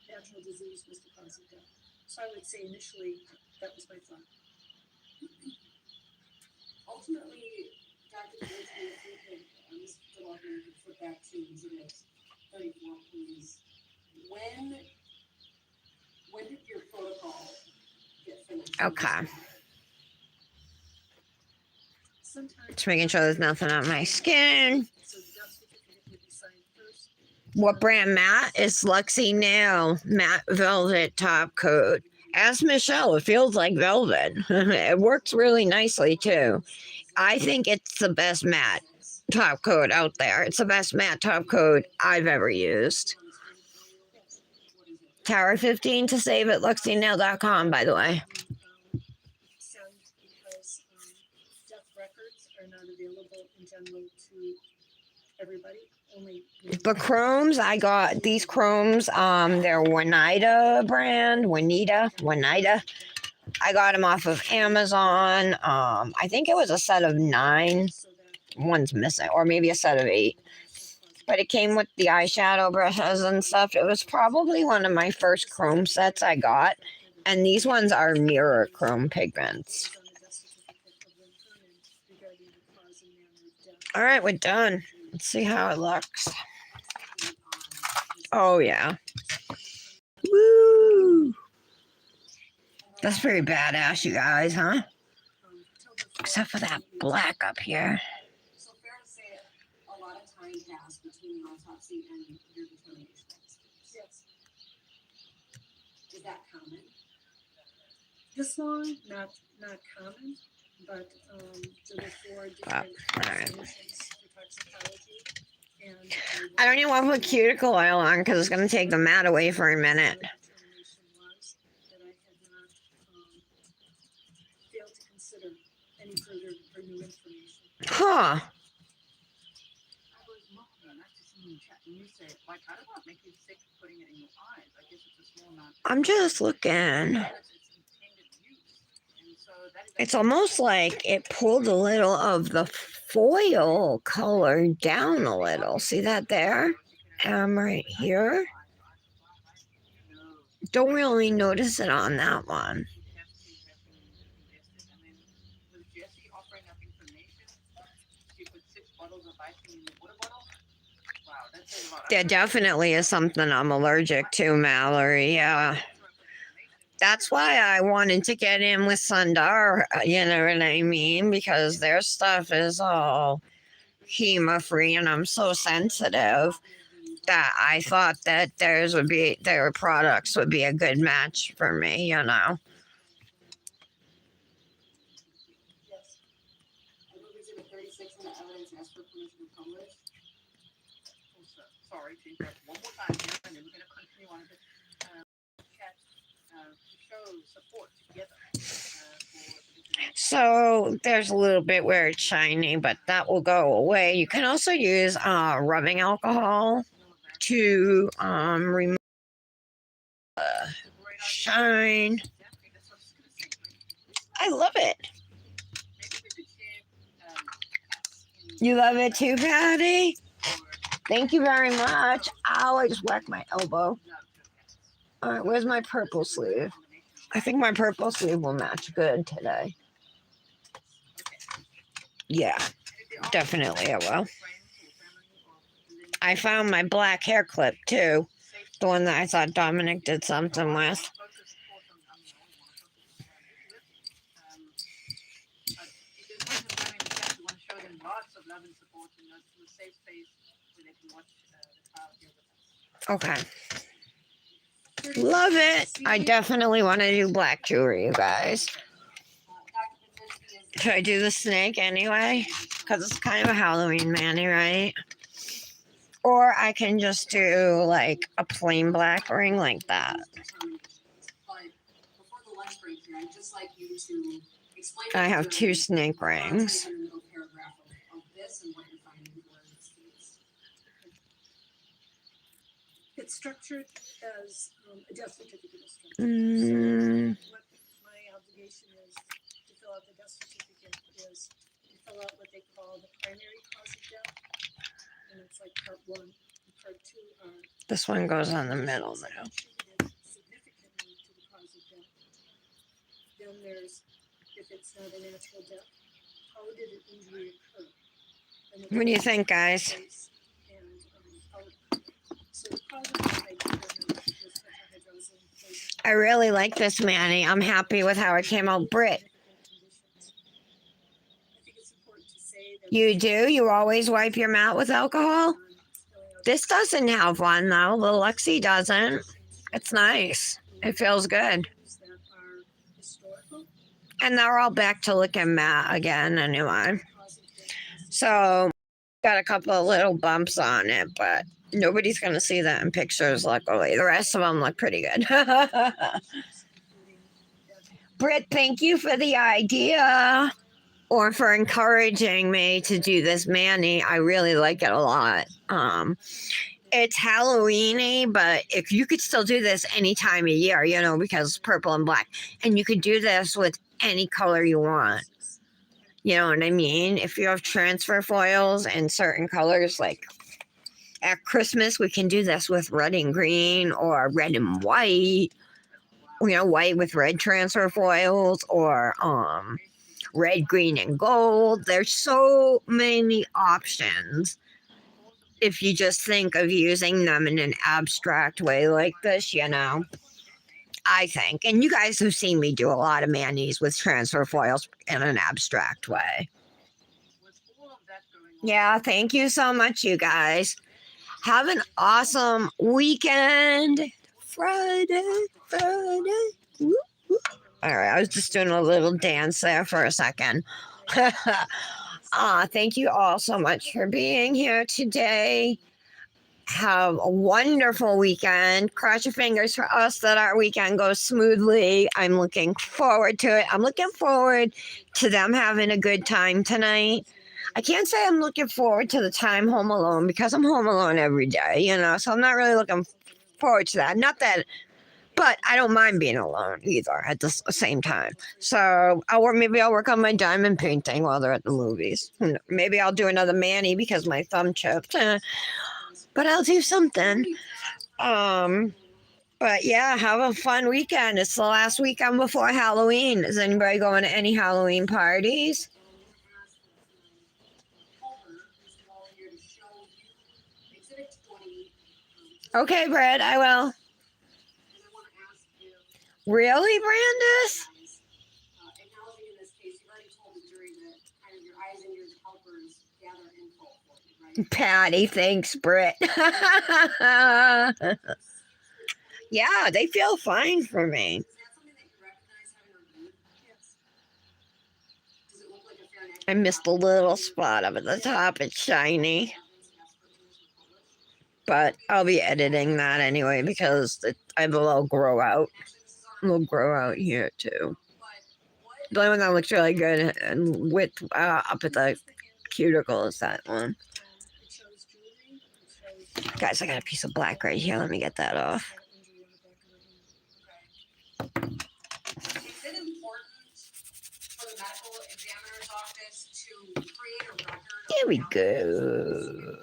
natural disease was the cause of death. So I would say initially that was my thought. Ultimately, Dr. Woods, Ms. DeLocker, could flip back to exhibit 34, please. When did your protocol get finished? Okay. Sometimes. Just making sure there's nothing on my skin. So the death certificate would be signed first. What brand matte? It's Luxie Nail matte velvet top coat. Ask Michelle, it feels like velvet. It works really nicely too. I think it's the best matte top coat out there. It's the best matte top coat I've ever used. Tower 15 to save at luxienail.com, by the way. Send because death records are not available in general to everybody. Only The chromes, I got these chromes, they're Juanita brand, Juanita. I got them off of Amazon. I think it was a set of 9. so that One's missing, or maybe a set of 8. But it came with the eyeshadow brushes and stuff. It was probably one of my first chrome sets I got. And these ones are mirror chrome pigments. on the death certificate of Lynn Herman regarding the cause and manner of death. All right, we're done. Let's see how it looks. Oh, yeah. Woo! That's pretty badass, you guys, huh? Except for that black up here. So fair to say a lot of time passed between the autopsy and your determination of this case. Yes. Is that common? This long, not common, but there were 4 different all right. solutions for toxicology. And I don't even want to put cuticle oil on because it's going to take the matte away for a minute. my determination was that I had not failed to consider any further or new information. Huh. I was looking, and I just seen you chat, and you said, like, I don't want to make you sick putting it in your eyes. I guess it's a small amount. I'm just looking. It's intended use. And so that is It's almost like it pulled a little of the foil color down a little. See that there? Right here. Don't really notice it on that one. There definitely is something I'm allergic to, Mallory. Yeah. That's why I wanted to get in with Sundar, you know what I mean? Because their stuff is all HEMA free and I'm so sensitive that I thought that their products would be a good match for me, you know. Yes. I believe exhibit 36 in the evidence asked for permission to publish. Sorry to interrupt one more time here, and then we're going to continue on to chat to show support together. So there's a little bit where it's shiny, but that will go away. You can also use rubbing alcohol to remove shine. I love it. You love it too, Patty? Thank you very much. Ow, I just whacked my elbow. All right, where's my purple sleeve? I think my purple sleeve will match good today. Yeah, definitely it will. I found my black hair clip too. The one that I thought Dominic did something with. love and support and a safe space where they can watch the trial here with us. Okay. Love it. I definitely want to do black jewelry, you guys. Dr. Pazinski is Should I do the snake anyway? Because it's kind of a Halloween Manny, right? Or I can just do like a plain black ring like that. But before the lunch break here, I'd just like you to explain. I what have you're two doing, snake rings. in the middle paragraph of this and what you're finding for this case. It's structured as a death certificate is structured. Mm, So what my obligation is to fill out the death certificate is to fill out what they call the primary cause of death. And it's like part 1 and part 2 are. this one goes on the middle now. Contributed significantly to the cause of death. Then there's, if it's not a natural death, how did an injury occur? And What do you think, guys? And, so the cause of death I determined was tetrahydrozoline. I really like this Manny. I'm happy with how it came out. Britt, I think it's important to say that. you do? You always wipe your mat with alcohol? This doesn't have one though. The Luxie doesn't. It's nice. It feels good. That are historical. And they're all back to looking matte again anyway. So got a couple of little bumps on it, but nobody's gonna see that in pictures, luckily. The rest of them look pretty good. Britt, thank you for the idea or for encouraging me to do this Manny. I really like it a lot. It's Halloween-y, but if you could still do this any time of year, you know, because it's purple and black, and you could do this with any color you want. You know what I mean? If you have transfer foils in certain colors, like at Christmas, we can do this with red and green or red and white. You know, white with red transfer foils or red, green, and gold. There's so many options. If you just think of using them in an abstract way like this, you know, I think. And you guys have seen me do a lot of manis with transfer foils in an abstract way. With all of that going on, Yeah, thank you so much, you guys. Have an awesome weekend. Friday. Woo, woo. All right, I was just doing a little dance there for a second. Thank you all so much for being here today. Have a wonderful weekend. Cross your fingers for us that our weekend goes smoothly. I'm looking forward to it. I'm looking forward to them having a good time tonight. I can't say I'm looking forward to the time home alone because I'm home alone every day, you know, so I'm not really looking forward to that. Not that, but I don't mind being alone either at the same time. So maybe I'll work on my diamond painting while they're at the movies. Maybe I'll do another Manny because my thumb chipped. But I'll do something. But yeah, have a fun weekend. It's the last weekend before Halloween. Is anybody going to any Halloween parties? Okay, Brad, I will. Really, Brandis? Acknowledging in this case, you've already told the jury that kind of your eyes and ears helpers gather info for you, right? Patty, thanks, Britt. Yeah, they feel fine for me. Is that something that you recognize having reviewed? Yes. Does it look like a fair and I accurate missed a copy? little spot up at the top. It's shiny. But I'll be editing that anyway because I have a little grow out. Will grow out here too. The only one that looks really good and with up at the cuticle is that one. Guys, I got a piece of black right here. Let me get that off. Is it important for the medical examiner's office to create a record? There we go.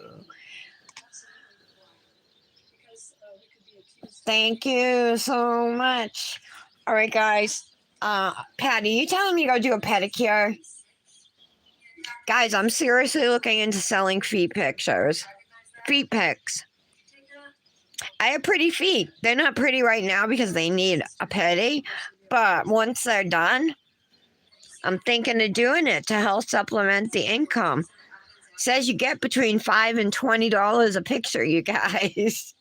Thank you so much. All right, guys. Patty, you telling me to go do a pedicure? Guys, I'm seriously looking into selling feet pictures. Feet pics. I have pretty feet. They're not pretty right now because they need a pedi. But once they're done, I'm thinking of doing it to help supplement the income. Says you get between $5 and $20 a picture, you guys.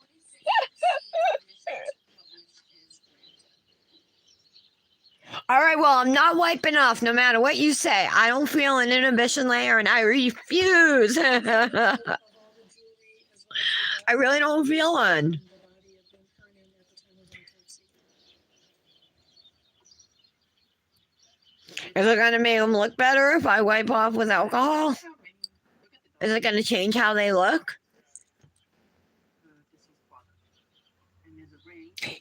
All right, well, I'm not wiping off no matter what you say. I don't feel an inhibition layer and I refuse. I really don't feel one. Is it going to make them look better if I wipe off with alcohol? Is it going to change how they look?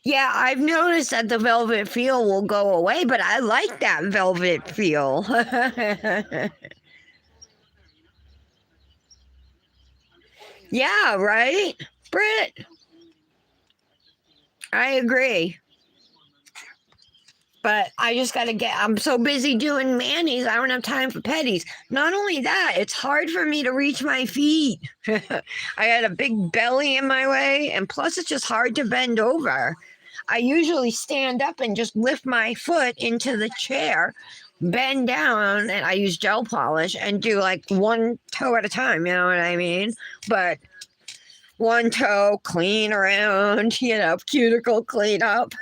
Yeah, I've noticed that the velvet feel will go away, but I like that velvet feel. Yeah, right? Britt, I agree. But I just got to I'm so busy doing manis, I don't have time for petties. Not only that, it's hard for me to reach my feet. I had a big belly in my way, and plus it's just hard to bend over. I usually stand up and just lift my foot into the chair, bend down, and I use gel polish and do like one toe at a time, you know what I mean? But one toe, clean around, cuticle cleanup.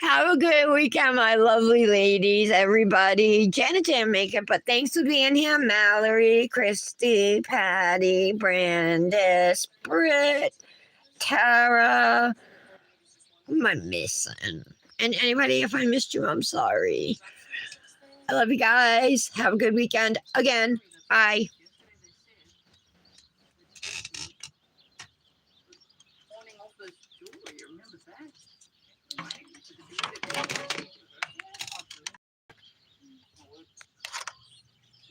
Have a good weekend, my lovely ladies, everybody. Janet didn't make it, but thanks for being here. Mallory, Christy, Patty, Brandis, Britt, Tara. Who am I missing? And anybody, if I missed you, I'm sorry. I love you guys. Have a good weekend. Again, bye.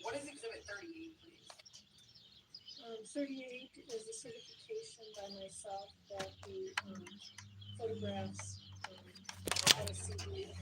What is exhibit 38, please? 38 is a certification by myself that the photographs had a CD